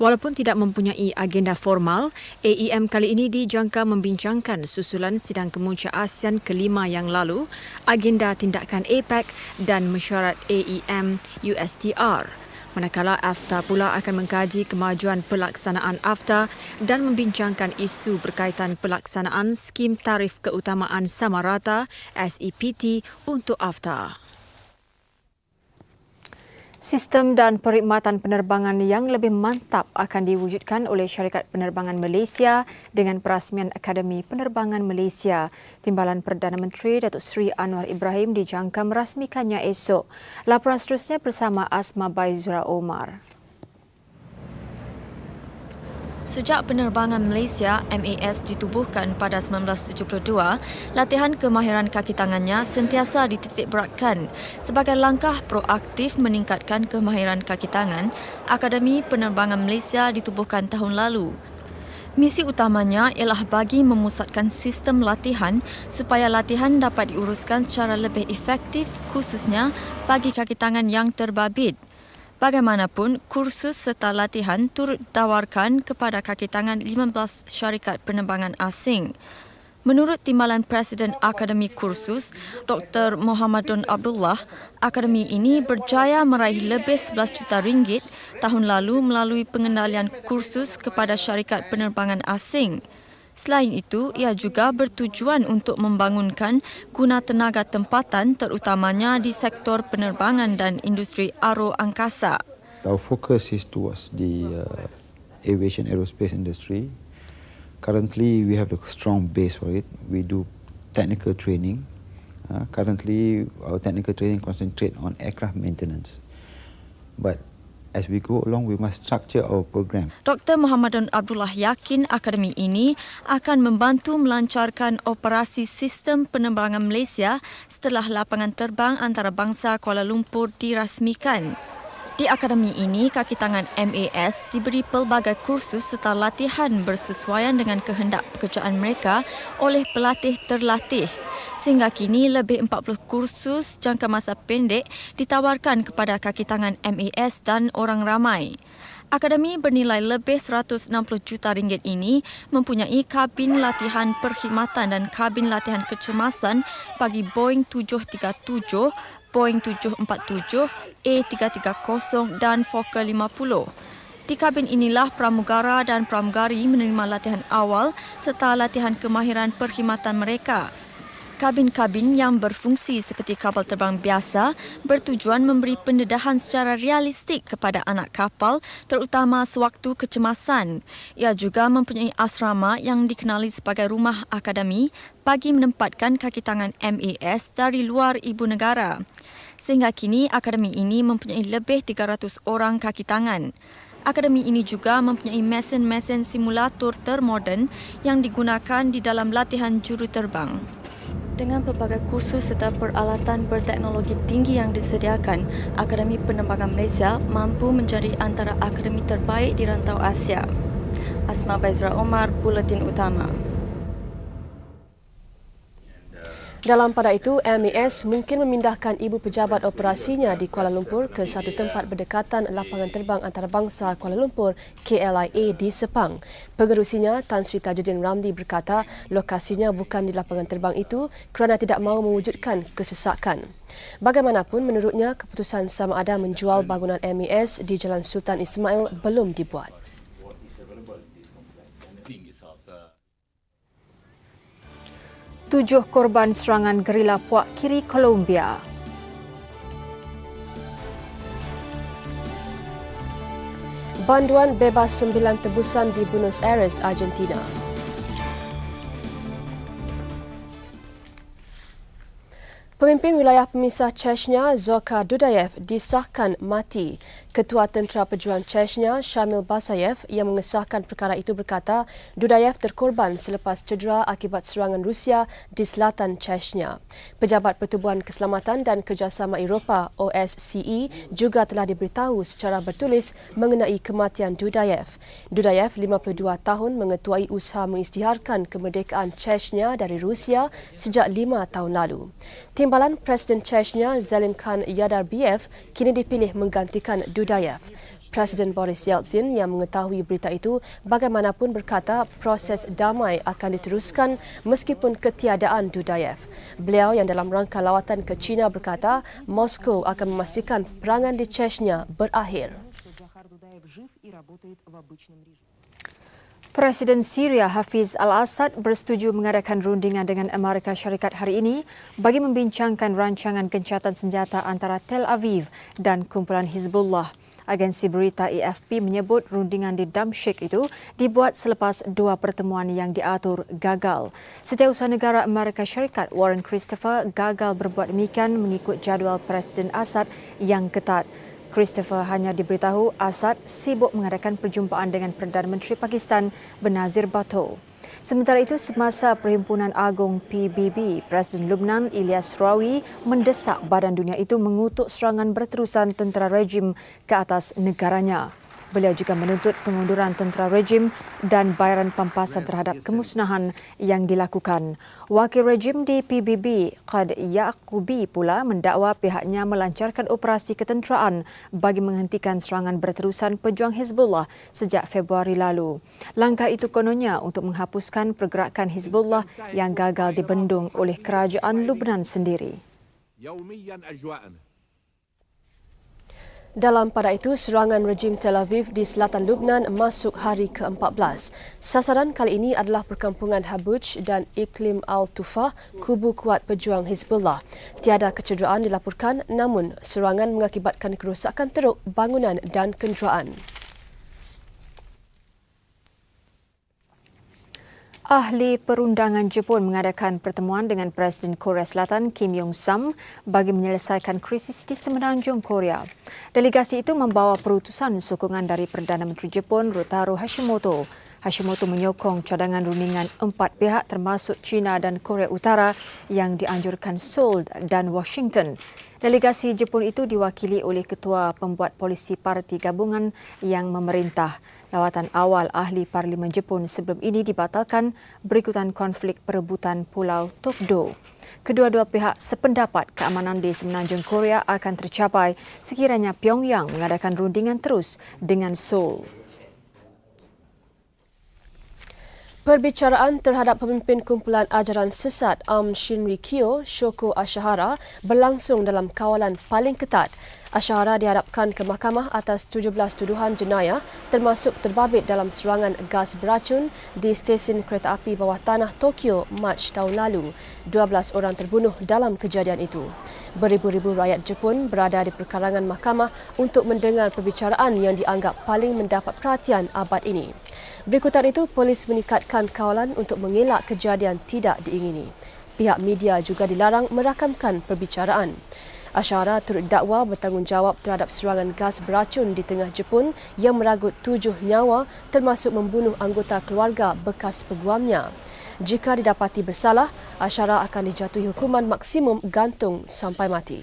Walaupun tidak mempunyai agenda formal, AEM kali ini dijangka membincangkan susulan sidang kemuncak ASEAN kelima yang lalu, agenda tindakan APEC dan mesyuarat AEM USTR. Manakala AFTA pula akan mengkaji kemajuan pelaksanaan AFTA dan membincangkan isu berkaitan pelaksanaan skim tarif keutamaan sama rata SEPT untuk AFTA. Sistem dan perkhidmatan penerbangan yang lebih mantap akan diwujudkan oleh Syarikat Penerbangan Malaysia dengan perasmian Akademi Penerbangan Malaysia. Timbalan Perdana Menteri Datuk Seri Anwar Ibrahim dijangka merasmikannya esok. Laporan seterusnya bersama Asma Baizura Omar. Sejak penerbangan Malaysia MAS ditubuhkan pada 1972, latihan kemahiran kaki tangannya sentiasa dititik beratkan. Sebagai langkah proaktif meningkatkan kemahiran kaki tangan, Akademi Penerbangan Malaysia ditubuhkan tahun lalu. Misi utamanya ialah bagi memusatkan sistem latihan supaya latihan dapat diuruskan secara lebih efektif khususnya bagi kaki tangan yang terbabit. Bagaimanapun, kursus serta latihan turut ditawarkan kepada kaki tangan 15 syarikat penerbangan asing. Menurut Timbalan Presiden Akademi Kursus, Dr. Muhammadun Abdullah, akademi ini berjaya meraih lebih 11 juta ringgit tahun lalu melalui pengendalian kursus kepada syarikat penerbangan asing. Selain itu, ia juga bertujuan untuk membangunkan guna tenaga tempatan terutamanya di sektor penerbangan dan industri aro angkasa. Our focus is towards the aviation aerospace industry. Currently, we have a strong base for it. We do technical training. Currently, our technical training concentrate on aircraft maintenance. But as we go along, we must structure our program. Dr. Muhammadun Abdullah yakin akademi ini akan membantu melancarkan operasi sistem penerbangan Malaysia setelah lapangan terbang antarabangsa Kuala Lumpur dirasmikan. Di akademi ini, kaki tangan MAS diberi pelbagai kursus serta latihan bersesuaian dengan kehendak pekerjaan mereka oleh pelatih terlatih. Sehingga kini, lebih 40 kursus jangka masa pendek ditawarkan kepada kaki tangan MAS dan orang ramai. Akademi bernilai lebih 160 juta ringgit ini mempunyai kabin latihan perkhidmatan dan kabin latihan kecemasan bagi Boeing 737, Boeing 747, A330 dan Fokker 50. Di kabin inilah pramugara dan pramugari menerima latihan awal serta latihan kemahiran perkhidmatan mereka. Kabin-kabin yang berfungsi seperti kapal terbang biasa bertujuan memberi pendedahan secara realistik kepada anak kapal terutama sewaktu kecemasan. Ia juga mempunyai asrama yang dikenali sebagai rumah akademi bagi menempatkan kaki tangan MAS dari luar ibu negara. Sehingga kini akademi ini mempunyai lebih 300 orang kaki tangan. Akademi ini juga mempunyai mesin-mesin simulator termoden yang digunakan di dalam latihan juruterbang. Dengan pelbagai kursus serta peralatan berteknologi tinggi yang disediakan, Akademi Penerbangan Malaysia mampu menjadi antara akademi terbaik di rantau Asia. Asma Baizra Omar, Buletin Utama. Dalam pada itu, MAS mungkin memindahkan ibu pejabat operasinya di Kuala Lumpur ke satu tempat berdekatan lapangan terbang antarabangsa Kuala Lumpur KLIA di Sepang. Pengerusinya Tan Sri Tajuddin Ramli berkata lokasinya bukan di lapangan terbang itu kerana tidak mahu mewujudkan kesesakan. Bagaimanapun, menurutnya keputusan sama ada menjual bangunan MAS di Jalan Sultan Ismail belum dibuat. 7 korban serangan gerila puak kiri Colombia. Banduan bebas 9 tebusan di Buenos Aires, Argentina. Pemimpin wilayah pemisah Chechnya, Zorka Dudayev, disahkan mati. Ketua Tentera Pejuang Chechnya, Shamil Basayev, yang mengesahkan perkara itu berkata Dudayev terkorban selepas cedera akibat serangan Rusia di selatan Chechnya. Pejabat Pertubuhan Keselamatan dan Kerjasama Eropah OSCE juga telah diberitahu secara bertulis mengenai kematian Dudayev. Dudayev, 52 tahun, mengetuai usaha mengisytiharkan kemerdekaan Chechnya dari Rusia sejak 5 tahun lalu. Timbalan Presiden Chechnya Zalimkhan Yadarbiev kini dipilih menggantikan Dudayev. Presiden Boris Yeltsin yang mengetahui berita itu bagaimanapun berkata proses damai akan diteruskan meskipun ketiadaan Dudayev. Beliau yang dalam rangka lawatan ke China berkata Moskow akan memastikan perangan di Chechnya berakhir. Presiden Syria Hafiz al-Assad bersetuju mengadakan rundingan dengan Amerika Syarikat hari ini bagi membincangkan rancangan gencatan senjata antara Tel Aviv dan kumpulan Hizbullah. Agensi berita AFP menyebut rundingan di Damsyik itu dibuat selepas 2 pertemuan yang diatur gagal. Setiausaha negara Amerika Syarikat Warren Christopher gagal berbuat demikian mengikut jadual Presiden Assad yang ketat. Christopher hanya diberitahu Assad sibuk mengadakan perjumpaan dengan Perdana Menteri Pakistan Benazir Bhutto. Sementara itu, semasa Perhimpunan Agung PBB, Presiden Lubnan Ilyas Rawi mendesak badan dunia itu mengutuk serangan berterusan tentera rejim ke atas negaranya. Beliau juga menuntut pengunduran tentera rejim dan bayaran pampasan terhadap kemusnahan yang dilakukan. Wakil rejim di PBB, Qad Ya'qubi pula mendakwa pihaknya melancarkan operasi ketenteraan bagi menghentikan serangan berterusan pejuang Hizbullah sejak Februari lalu. Langkah itu kononnya untuk menghapuskan pergerakan Hizbullah yang gagal dibendung oleh kerajaan Lubnan sendiri. Dalam pada itu, serangan rejim Tel Aviv di selatan Lubnan masuk hari ke-14. Sasaran kali ini adalah perkampungan Habuj dan Iklim Al-Tufah, kubu kuat pejuang Hizbullah. Tiada kecederaan dilaporkan, namun serangan mengakibatkan kerosakan teruk bangunan dan kenderaan. Ahli perundangan Jepun mengadakan pertemuan dengan Presiden Korea Selatan Kim Yong-sam bagi menyelesaikan krisis di semenanjung Korea. Delegasi itu membawa perutusan sokongan dari Perdana Menteri Jepun Ryotaro Hashimoto. Hashimoto menyokong cadangan rundingan 4 pihak termasuk China dan Korea Utara yang dianjurkan Seoul dan Washington. Delegasi Jepun itu diwakili oleh Ketua Pembuat Polisi Parti Gabungan yang memerintah. Lawatan awal ahli Parlimen Jepun sebelum ini dibatalkan berikutan konflik perebutan Pulau Tokdo. Kedua-dua pihak sependapat keamanan di semenanjung Korea akan tercapai sekiranya Pyongyang mengadakan rundingan terus dengan Seoul. Perbicaraan terhadap pemimpin kumpulan ajaran sesat Aum Shinrikyo, Shoko Ashihara, berlangsung dalam kawalan paling ketat. Ashihara dihadapkan ke mahkamah atas 17 tuduhan jenayah termasuk terbabit dalam serangan gas beracun di stesen kereta api bawah tanah Tokyo Mac tahun lalu. 12 orang terbunuh dalam kejadian itu. Beribu-ribu rakyat Jepun berada di perkarangan mahkamah untuk mendengar perbicaraan yang dianggap paling mendapat perhatian abad ini. Berikutan itu, polis meningkatkan kawalan untuk mengelak kejadian tidak diingini. Pihak media juga dilarang merakamkan perbicaraan. Ashihara turut dakwa bertanggungjawab terhadap serangan gas beracun di tengah Jepun yang meragut 7 nyawa termasuk membunuh anggota keluarga bekas peguamnya. Jika didapati bersalah, Ashihara akan dijatuhi hukuman maksimum gantung sampai mati.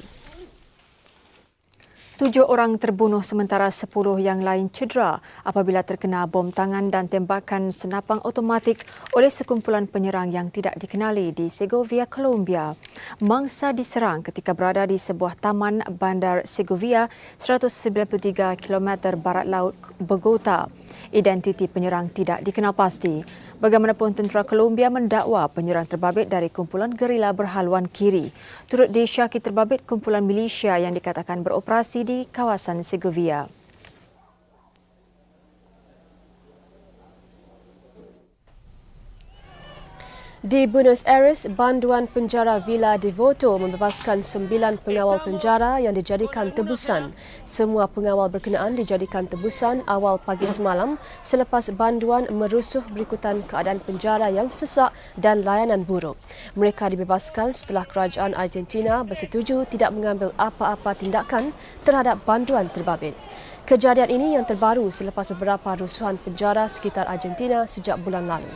7 orang terbunuh sementara 10 yang lain cedera apabila terkena bom tangan dan tembakan senapang automatik oleh sekumpulan penyerang yang tidak dikenali di Segovia, Colombia. Mangsa diserang ketika berada di sebuah taman bandar Segovia, 193 km barat laut Bogota. Identiti penyerang tidak dikenal pasti. Bagaimanapun, tentera Colombia mendakwa penyerang terbabit dari kumpulan gerila berhaluan kiri. Turut disyaki terbabit kumpulan milisya yang dikatakan beroperasi di kawasan Segovia. Di Buenos Aires, banduan penjara Villa Devoto membebaskan 9 pengawal penjara yang dijadikan tebusan. Semua pengawal berkenaan dijadikan tebusan awal pagi semalam selepas banduan merusuh berikutan keadaan penjara yang sesak dan layanan buruk. Mereka dibebaskan setelah kerajaan Argentina bersetuju tidak mengambil apa-apa tindakan terhadap banduan terbabit. Kejadian ini yang terbaru selepas beberapa rusuhan penjara sekitar Argentina sejak bulan lalu.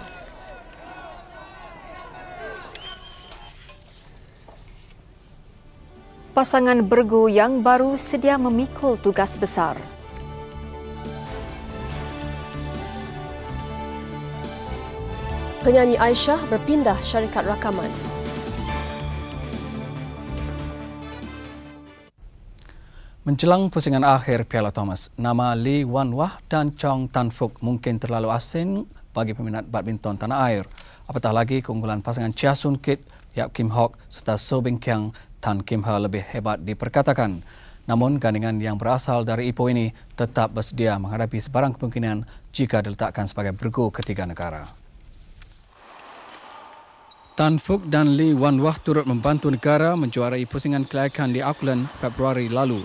Pasangan bergu yang baru sedia memikul tugas besar. Penyanyi Aisyah berpindah syarikat rakaman. Menjelang pusingan akhir Piala Thomas, nama Lee Wan Wah dan Chong Tan Fook mungkin terlalu asing bagi peminat badminton tanah air. Apatah lagi keunggulan pasangan Chia Soon Kit, Yap Kim Hock serta So Bing Kiang Tan Kim Ha lebih hebat diperkatakan. Namun gandingan yang berasal dari Ipoh ini tetap bersedia menghadapi sebarang kemungkinan jika diletakkan sebagai bergu ketiga negara. Tan Fook dan Lee Wan Wah turut membantu negara menjuarai pusingan kelayakan di Auckland Februari lalu.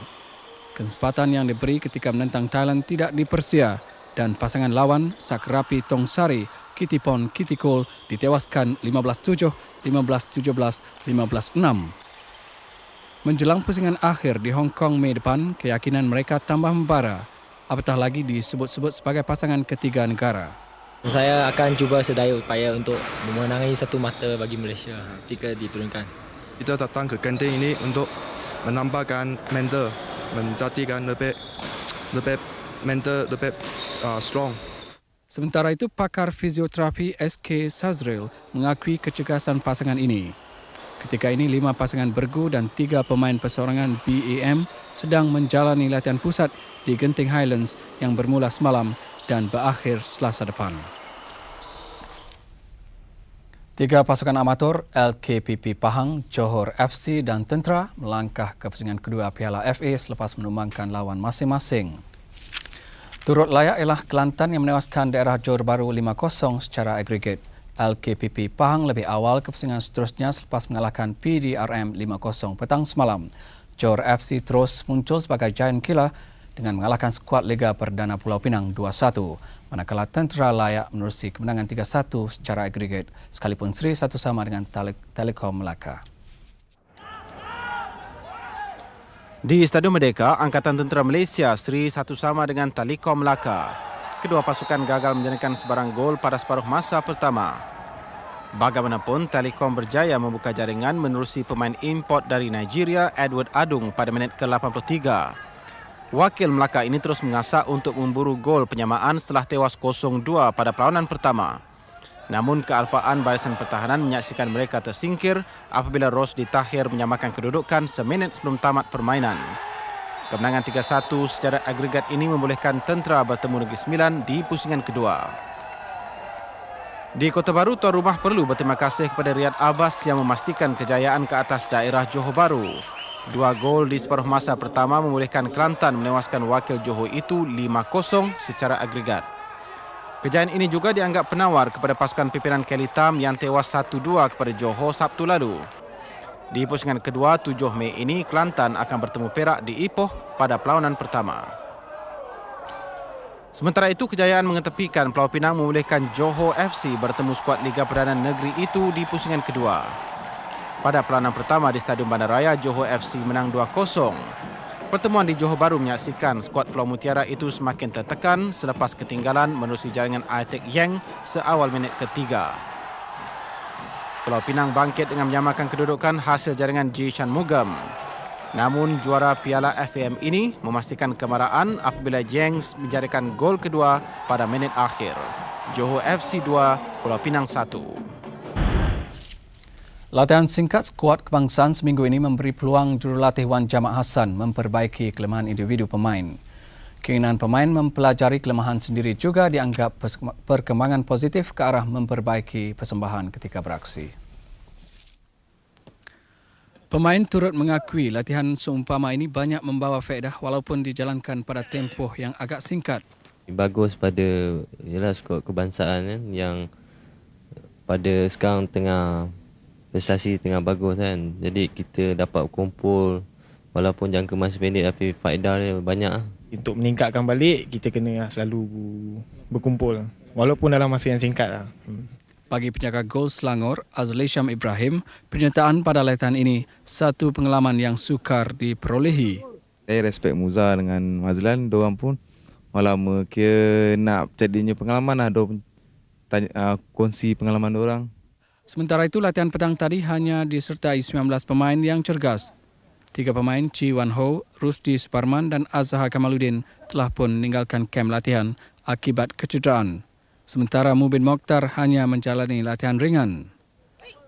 Kesempatan yang diberi ketika menentang Thailand tidak dipersia dan pasangan lawan Sakrapi Tongsari Kitipon Kitikul ditewaskan 15-7, 15-17, 15-6. Menjelang pusingan akhir di Hong Kong Mei depan, keyakinan mereka tambah membara. Apatah lagi disebut-sebut sebagai pasangan ketiga negara. Saya akan cuba sedaya upaya untuk memenangi satu mata bagi Malaysia jika diturunkan. Kita datang ke Genting ini untuk menambahkan mental, menjadikan lebih mental lebih strong. Sementara itu, pakar fizioterapi SK Sazril mengakui kecergasan pasangan ini. Ketika ini, 5 pasangan bergu dan 3 pemain perseorangan BAM sedang menjalani latihan pusat di Genting Highlands yang bermula semalam dan berakhir Selasa depan. 3 pasukan amatur LKPP Pahang, Johor FC dan Tentera melangkah ke pusingan kedua Piala FA selepas menumbangkan lawan masing-masing. Turut layak ialah Kelantan yang menewaskan daerah Johor Bahru 5-0 secara agregat. LKPP Pahang lebih awal ke pusingan seterusnya selepas mengalahkan PDRM 5-0 petang semalam. Johor FC terus muncul sebagai giant killer dengan mengalahkan skuad Liga Perdana Pulau Pinang 2-1, manakala Tentera layak menerusi kemenangan 3-1 secara agregat sekalipun seri satu sama dengan Telekom Melaka. Di Stadium Merdeka, Angkatan Tentera Malaysia seri satu sama dengan Telekom Melaka. Kedua pasukan gagal menjadikan sebarang gol pada separuh masa pertama. Bagaimanapun, Telekom berjaya membuka jaringan menerusi pemain import dari Nigeria, Edward Adung pada minit ke-83. Wakil Melaka ini terus mengasak untuk memburu gol penyamaan setelah tewas 0-2 pada perlawanan pertama. Namun kealpaan barisan pertahanan menyaksikan mereka tersingkir apabila Rosdi Tahir menyamakan kedudukan seminit sebelum tamat permainan. Kemenangan 3-1 secara agregat ini membolehkan Tentera bertemu Negeri Sembilan di pusingan kedua. Di Kota Baru, tuan rumah perlu berterima kasih kepada Riyad Abbas yang memastikan kejayaan ke atas daerah Johor Bahru. 2 gol di separuh masa pertama membolehkan Kelantan menewaskan wakil Johor itu 5-0 secara agregat. Kejayaan ini juga dianggap penawar kepada pasukan pimpinan Kelly Tam yang tewas 1-2 kepada Johor Sabtu lalu. Di pusingan kedua 7 Mei ini, Kelantan akan bertemu Perak di Ipoh pada perlawanan pertama. Sementara itu, kejayaan mengetepikan Pulau Pinang membolehkan Johor FC bertemu skuad Liga Perdana Negeri itu di pusingan kedua. Pada perlawanan pertama di Stadium Bandaraya, Johor FC menang 2-0. Pertemuan di Johor Bahru menyaksikan skuad Pulau Mutiara itu semakin tertekan selepas ketinggalan menerusi jaringan Aitek Yang seawal minit ketiga. Pulau Pinang bangkit dengan menyamakan kedudukan hasil jaringan Ji Shan Mugam. Namun juara Piala FAM ini memastikan kemarahan apabila Yang menjadikan gol kedua pada minit akhir. Johor FC 2, Pulau Pinang 1. Latihan singkat skuad kebangsaan seminggu ini memberi peluang jurulatih Wan Jamak Hassan memperbaiki kelemahan individu pemain. Keinginan pemain mempelajari kelemahan sendiri juga dianggap perkembangan positif ke arah memperbaiki persembahan ketika beraksi. Pemain turut mengakui latihan seumpama ini banyak membawa faedah walaupun dijalankan pada tempoh yang agak singkat. Bagus pada skuad kebangsaan yang pada sekarang prestasi tengah bagus kan. Jadi kita dapat kumpul walaupun jangka masa pendek tapi faedah dia banyak. Untuk meningkatkan balik kita kena selalu berkumpul walaupun dalam masa yang singkat. Bagi penjaga gol Selangor, Azli Syam Ibrahim, penyertaan pada latihan ini satu pengalaman yang sukar diperolehi. Saya respect Muza dengan Mazlan, diorang pun lama kira nak jadinya pengalaman lah, diorang kongsi pengalaman diorang. Sementara itu, latihan petang tadi hanya disertai 19 pemain yang cergas. 3 pemain, Chi Wan Ho, Rusdi Suparman dan Azhar Kamaluddin telah pun meninggalkan kem latihan akibat kecederaan. Sementara Mubin Mokhtar hanya menjalani latihan ringan.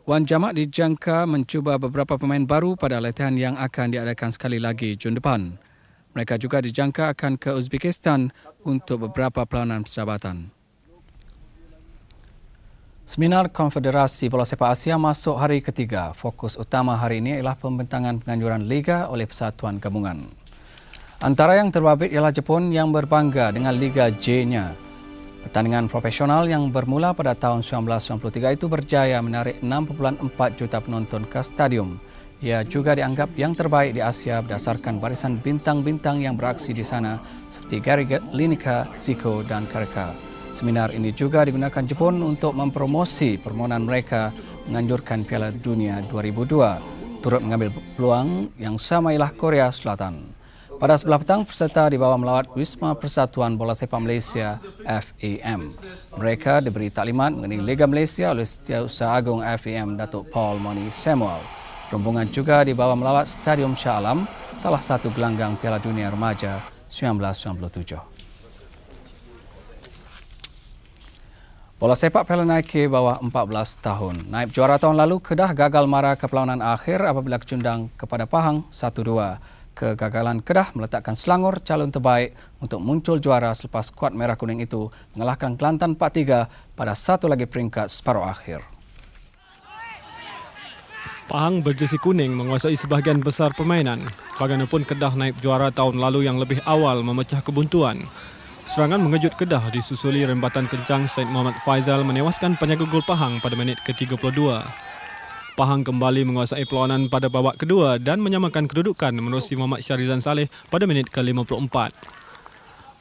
Wan Jamak dijangka mencuba beberapa pemain baru pada latihan yang akan diadakan sekali lagi Jun depan. Mereka juga dijangka akan ke Uzbekistan untuk beberapa perlawanan persahabatan. Seminar Konfederasi Bola Sepak Asia masuk hari ketiga. Fokus utama hari ini ialah pembentangan penganjuran Liga oleh Persatuan Gabungan. Antara yang terbabit ialah Jepun yang berbangga dengan Liga J-nya. Pertandingan profesional yang bermula pada tahun 1993 itu berjaya menarik 6.4 juta penonton ke stadium. Ia juga dianggap yang terbaik di Asia berdasarkan barisan bintang-bintang yang beraksi di sana seperti Gary Lineker, Zico dan Karika. Seminar ini juga digunakan Jepun untuk mempromosi permohonan mereka menganjurkan Piala Dunia 2002. Turut mengambil peluang yang sama ialah Korea Selatan. Pada sebelah petang, peserta dibawa melawat Wisma Persatuan Bola Sepak Malaysia FAM. Mereka diberi taklimat mengenai Liga Malaysia oleh Setiausaha Agung FAM Datuk Paul Moni Samuel. Rombongan juga dibawa melawat Stadium Shah Alam, salah satu gelanggang Piala Dunia Remaja 1997. Bola sepak Piala Nike bawah 14 tahun. Naib juara tahun lalu, Kedah gagal mara ke perlawanan akhir apabila kecundang kepada Pahang 1-2. Kegagalan Kedah meletakkan Selangor calon terbaik untuk muncul juara selepas skuad merah kuning itu mengalahkan Kelantan 4-3 pada satu lagi peringkat separuh akhir. Pahang berjersey kuning menguasai sebahagian besar permainan. Bagaimanapun Kedah naib juara tahun lalu yang lebih awal memecah kebuntuan. Serangan mengejut Kedah disusuli rembatan kencang Syed Muhammad Faizal menewaskan penjaga gol Pahang pada minit ke-32. Pahang kembali menguasai perlawanan pada babak kedua dan menyamakan kedudukan menerusi Muhammad Syarizan Saleh pada minit ke-54.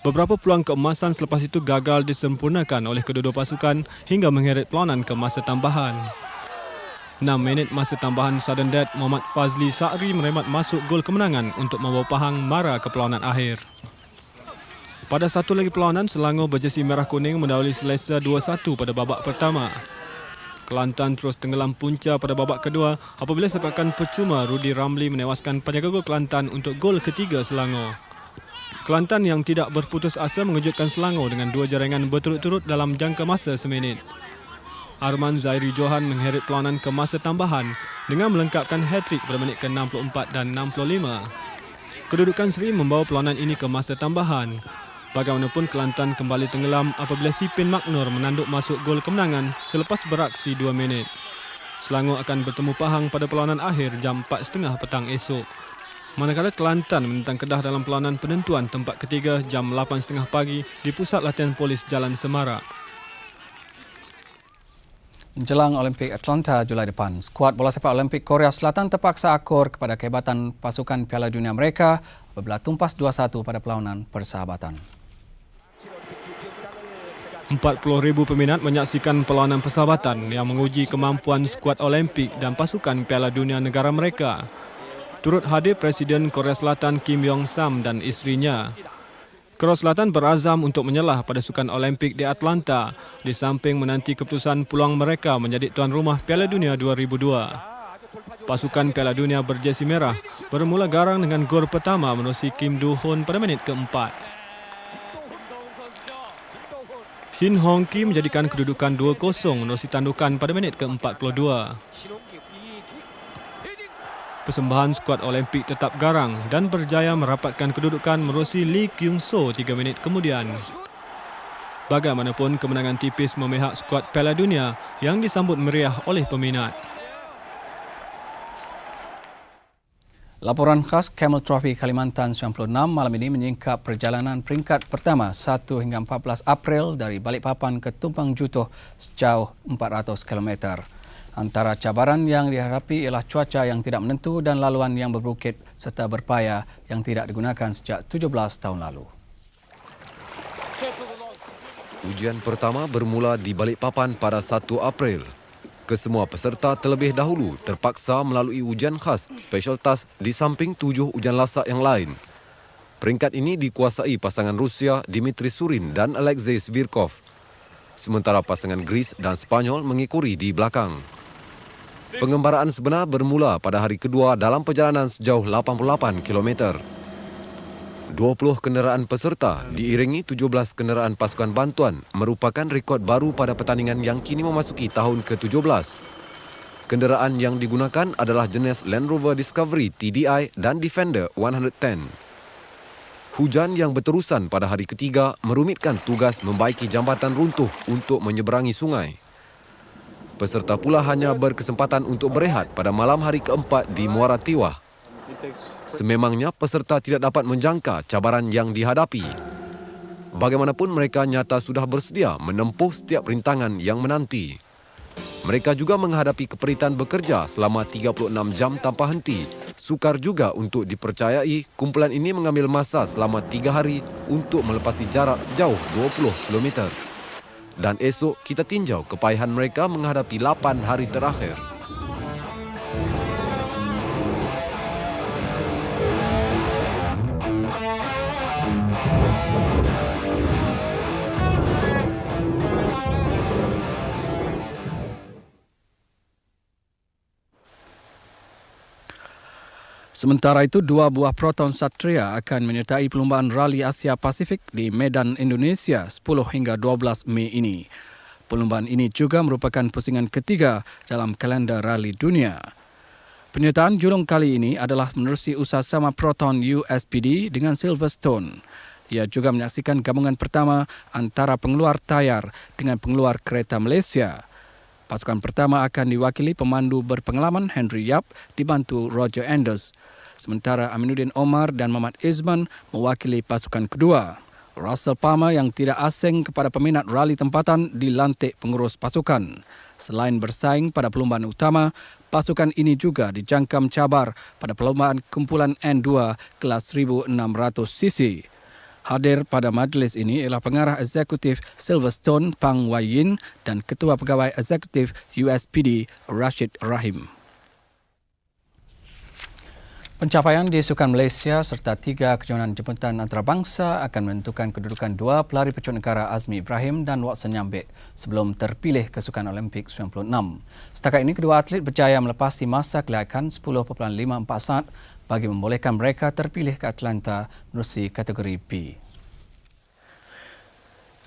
Beberapa peluang keemasan selepas itu gagal disempurnakan oleh kedua-dua pasukan hingga mengheret perlawanan ke masa tambahan. 6 minit masa tambahan sudden death, Muhammad Fazli Sa'ri meremat masuk gol kemenangan untuk membawa Pahang mara ke perlawanan akhir. Pada satu lagi perlawanan, Selangor berjersey merah kuning mendahului Selesa 2-1 pada babak pertama. Kelantan terus tenggelam punca pada babak kedua apabila sepakan percuma Rudy Ramli menewaskan penjaga gol Kelantan untuk gol ketiga Selangor. Kelantan yang tidak berputus asa mengejutkan Selangor dengan 2 jaringan berturut-turut dalam jangka masa seminit. Arman Zairi Johan mengheret perlawanan ke masa tambahan dengan melengkapkan hat-trick pada minit ke-64 dan 65. Kedudukan seri membawa perlawanan ini ke masa tambahan. Bagaimanapun Kelantan kembali tenggelam apabila Sipin Maknur menanduk masuk gol kemenangan selepas beraksi 2 minit. Selangor akan bertemu Pahang pada perlawanan akhir jam 4.30 petang esok. Manakala Kelantan menentang Kedah dalam perlawanan penentuan tempat ketiga jam 8.30 pagi di Pusat Latihan Polis Jalan Semarak. Menjelang Olimpik Atlanta Julai depan, skuad bola sepak Olimpik Korea Selatan terpaksa akur kepada kehebatan pasukan Piala Dunia mereka apabila tumpas 2-1 pada perlawanan persahabatan. 40,000 peminat menyaksikan perlawanan persahabatan yang menguji kemampuan skuad Olimpik dan pasukan Piala Dunia negara mereka. Turut hadir Presiden Korea Selatan Kim Yong-sam dan isterinya. Korea Selatan berazam untuk menyelah pada Sukan Olimpik di Atlanta di samping menanti keputusan peluang mereka menjadi tuan rumah Piala Dunia 2002. Pasukan Piala Dunia berjersey merah bermula garang dengan gol pertama menerusi Kim Do-hoon pada minit ke-4. Shin Hong-ki menjadikan kedudukan 2-0 menerusi tandukan pada minit ke-42. Persembahan skuad Olimpik tetap garang dan berjaya merapatkan kedudukan menerusi Lee Kyung-so 3 minit kemudian. Bagaimanapun kemenangan tipis memihak skuad Piala Dunia yang disambut meriah oleh peminat. Laporan khas Camel Trophy Kalimantan 96 malam ini menyingkap perjalanan peringkat pertama 1 hingga 14 April dari Balikpapan ke Tumpang Jutuh sejauh 400 km. Antara cabaran yang dihadapi ialah cuaca yang tidak menentu dan laluan yang berbukit serta berpaya yang tidak digunakan sejak 17 tahun lalu. Ujian pertama bermula di Balikpapan pada 1 April. Kesemua peserta terlebih dahulu terpaksa melalui ujian khas special task di samping 7 ujian lasak yang lain. Peringkat ini dikuasai pasangan Rusia Dmitry Surin dan Alexei Svirkov. Sementara pasangan Greece dan Spanyol mengikuti di belakang. Pengembaraan sebenar bermula pada hari kedua dalam perjalanan sejauh 88 km. 20 kenderaan peserta diiringi 17 kenderaan pasukan bantuan merupakan rekod baru pada pertandingan yang kini memasuki tahun ke-17. Kenderaan yang digunakan adalah jenis Land Rover Discovery TDI dan Defender 110. Hujan yang berterusan pada hari ketiga merumitkan tugas membaiki jambatan runtuh untuk menyeberangi sungai. Peserta pula hanya berkesempatan untuk berehat pada malam hari keempat di Muara Tiwah. Sememangnya peserta tidak dapat menjangka cabaran yang dihadapi. Bagaimanapun mereka nyata sudah bersedia menempuh setiap rintangan yang menanti. Mereka juga menghadapi keperitan bekerja selama 36 jam tanpa henti. Sukar juga untuk dipercayai kumpulan ini mengambil masa selama 3 hari untuk melepasi jarak sejauh 20 km. Dan esok kita tinjau kepayahan mereka menghadapi 8 hari terakhir. Sementara itu, 2 buah Proton Satria akan menyertai perlombaan Rally Asia Pasifik di Medan, Indonesia 10 hingga 12 Mei ini. Perlombaan ini juga merupakan pusingan ketiga dalam kalender rally dunia. Penyertaan julung kali ini adalah menerusi usaha-sama Proton USPD dengan Silverstone. Ia juga menyaksikan gabungan pertama antara pengeluar tayar dengan pengeluar kereta Malaysia. Pasukan pertama akan diwakili pemandu berpengalaman Henry Yap dibantu Roger Anders. Sementara Aminuddin Omar dan Muhammad Izman mewakili pasukan kedua. Russell Palmer yang tidak asing kepada peminat rali tempatan dilantik pengurus pasukan. Selain bersaing pada perlombaan utama, Pasukan ini juga dijangka mencabar pada perlombaan kumpulan N2 kelas 1600cc. Hadir pada majlis ini ialah pengarah eksekutif Silverstone Pang Wai Yin dan ketua pegawai eksekutif USPD Rashid Rahim. Pencapaian di Sukan Malaysia serta 3 kejohanan jemputan antarabangsa akan menentukan kedudukan 2 pelari pecut negara Azmi Ibrahim dan Watson Nyambik sebelum terpilih ke Sukan Olimpik 96. Setakat ini, kedua atlet berjaya melepasi masa kelayakan 10.54 saat bagi membolehkan mereka terpilih ke Atlanta menerusi kategori B.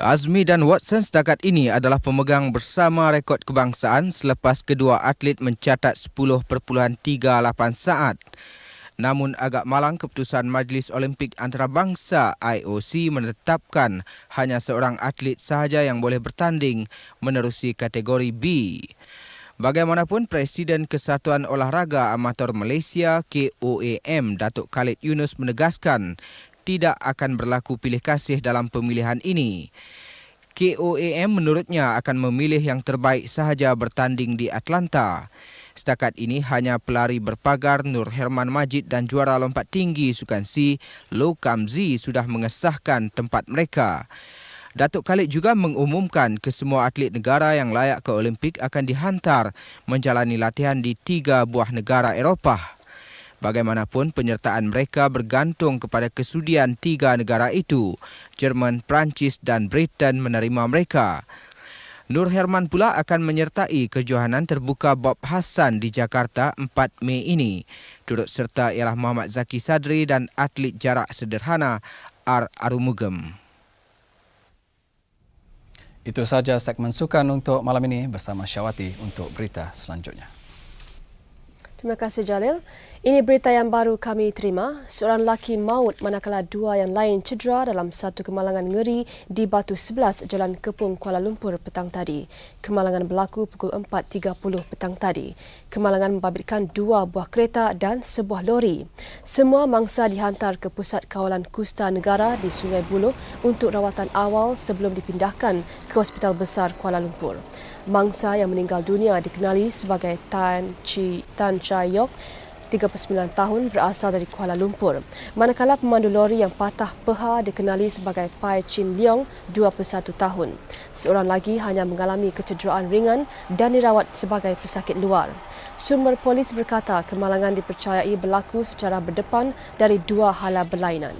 Azmi dan Watson setakat ini adalah pemegang bersama rekod kebangsaan selepas kedua atlet mencatat 10.38 saat. Namun agak malang keputusan Majlis Olimpik Antarabangsa IOC menetapkan hanya seorang atlet sahaja yang boleh bertanding menerusi kategori B. Bagaimanapun, Presiden Kesatuan Olahraga Amatur Malaysia KOAM Datuk Khalid Yunus menegaskan tidak akan berlaku pilih kasih dalam pemilihan ini. KOAM menurutnya akan memilih yang terbaik sahaja bertanding di Atlanta. Setakat ini hanya pelari berpagar Nur Herman Majid dan juara lompat tinggi Sukan C Low Kamzi sudah mengesahkan tempat mereka. Datuk Khalid juga mengumumkan kesemua atlet negara yang layak ke Olimpik akan dihantar menjalani latihan di 3 buah negara Eropah. Bagaimanapun, penyertaan mereka bergantung kepada kesudian 3 negara itu, Jerman, Perancis dan Britain menerima mereka. Nur Herman pula akan menyertai kejohanan terbuka Bob Hassan di Jakarta 4 Mei ini. Turut serta ialah Muhammad Zaki Sadri dan atlet jarak sederhana R. Arumugam. Itu sahaja segmen sukan untuk malam ini bersama Syawati untuk berita selanjutnya. Terima kasih Jalil. Ini berita yang baru kami terima. Seorang lelaki maut manakala 2 yang lain cedera dalam satu kemalangan ngeri di Batu 11 Jalan Kepung Kuala Lumpur petang tadi. Kemalangan berlaku pukul 4.30 petang tadi. Kemalangan membabitkan 2 buah kereta dan sebuah lori. Semua mangsa dihantar ke Pusat Kawalan Kusta Negara di Sungai Buloh untuk rawatan awal sebelum dipindahkan ke Hospital Besar Kuala Lumpur. Mangsa yang meninggal dunia dikenali sebagai Tan Chai Yok, 39 tahun, berasal dari Kuala Lumpur. Manakala pemandu lori yang patah peha dikenali sebagai Pai Chin Leong, 21 tahun. Seorang lagi hanya mengalami kecederaan ringan dan dirawat sebagai pesakit luar. Sumber polis berkata kemalangan dipercayai berlaku secara berdepan dari 2 hala berlainan.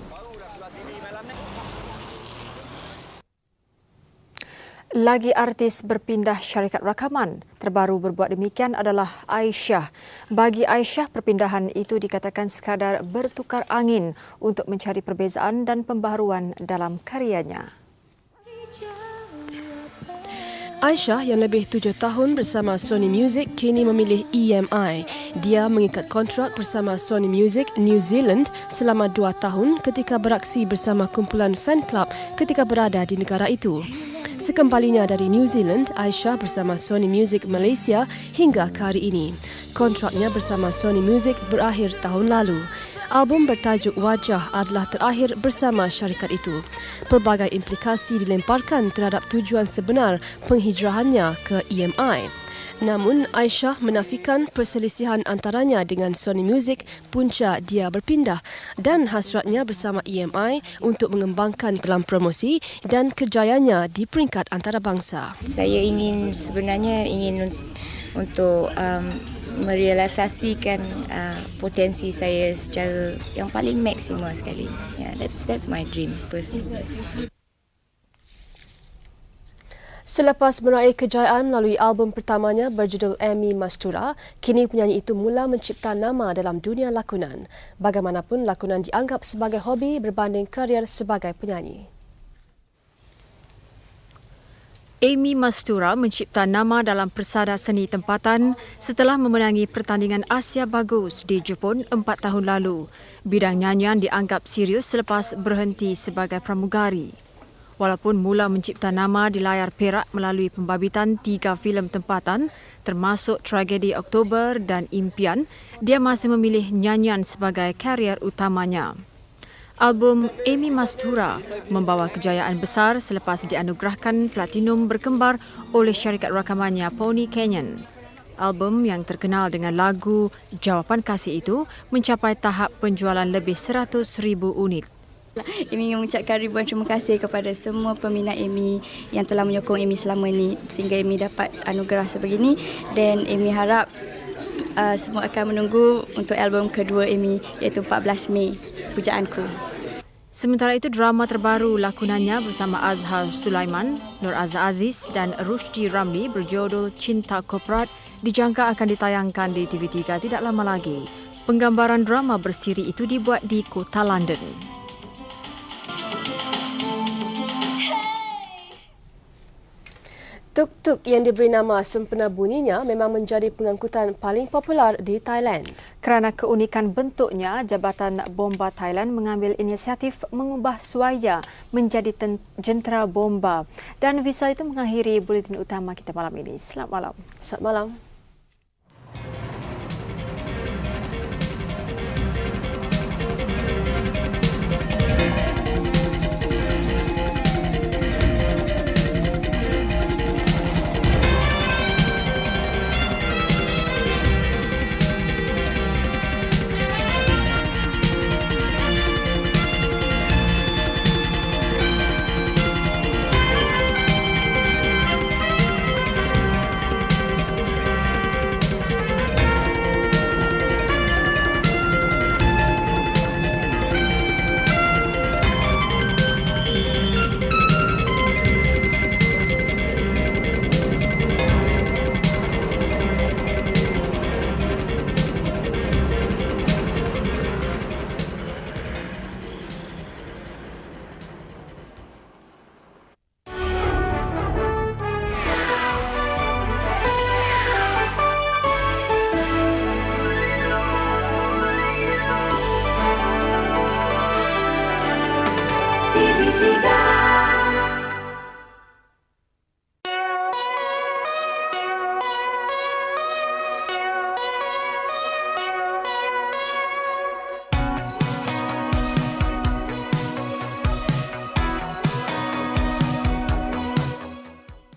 Lagi artis berpindah syarikat rakaman. Terbaru berbuat demikian adalah Aisyah. Bagi Aisyah, perpindahan itu dikatakan sekadar bertukar angin untuk mencari perbezaan dan pembaharuan dalam karyanya. Aisyah yang lebih 7 tahun bersama Sony Music kini memilih EMI. Dia mengikat kontrak bersama Sony Music New Zealand selama 2 tahun ketika beraksi bersama kumpulan fan club ketika berada di negara itu. Sekembalinya dari New Zealand, Aisyah bersama Sony Music Malaysia hingga ke hari ini. Kontraknya bersama Sony Music berakhir tahun lalu. Album bertajuk Wajah adalah terakhir bersama syarikat itu. Pelbagai implikasi dilemparkan terhadap tujuan sebenar penghijrahannya ke EMI. Namun, Aisyah menafikan perselisihan antaranya dengan Sony Music punca dia berpindah dan hasratnya bersama EMI untuk mengembangkan dalam promosi dan kerjayanya di peringkat antarabangsa. Saya sebenarnya ingin untuk merealisasikan potensi saya secara yang paling maksimal sekali. Yeah, that's my dream personally. Selepas meraih kejayaan melalui album pertamanya berjudul Amy Mastura, kini penyanyi itu mula mencipta nama dalam dunia lakonan. Bagaimanapun, lakonan dianggap sebagai hobi berbanding karier sebagai penyanyi. Amy Mastura mencipta nama dalam persada seni tempatan setelah memenangi pertandingan Asia Bagus di Jepun 4 tahun lalu. Bidang nyanyian dianggap serius selepas berhenti sebagai pramugari. Walaupun mula mencipta nama di layar perak melalui pembabitan 3 filem tempatan, termasuk Tragedi Oktober dan Impian, dia masih memilih nyanyian sebagai karier utamanya. Album Amy Mastura membawa kejayaan besar selepas dianugerahkan platinum berkembar oleh syarikat rakamannya Pony Canyon. Album yang terkenal dengan lagu Jawapan Kasih itu mencapai tahap penjualan lebih 100,000 unit. Amy ingin mengucapkan ribuan terima kasih kepada semua peminat Amy yang telah menyokong Amy selama ini sehingga Amy dapat anugerah sebegini, dan Amy harap semua akan menunggu untuk album kedua Amy iaitu 14 Mei, Pujaanku. Sementara itu, drama terbaru lakonannya bersama Azhar Sulaiman, Nur Azza Aziz dan Rushdie Ramli berjudul Cinta Korporat dijangka akan ditayangkan di TV3 tidak lama lagi. Penggambaran drama bersiri itu dibuat di kota London. Tuk-tuk yang diberi nama sempena bunyinya memang menjadi pengangkutan paling popular di Thailand. Kerana keunikan bentuknya, Jabatan Bomba Thailand mengambil inisiatif mengubah Suaia menjadi jentera bomba. Dan visa itu mengakhiri buletin utama kita malam ini. Selamat malam. Selamat malam.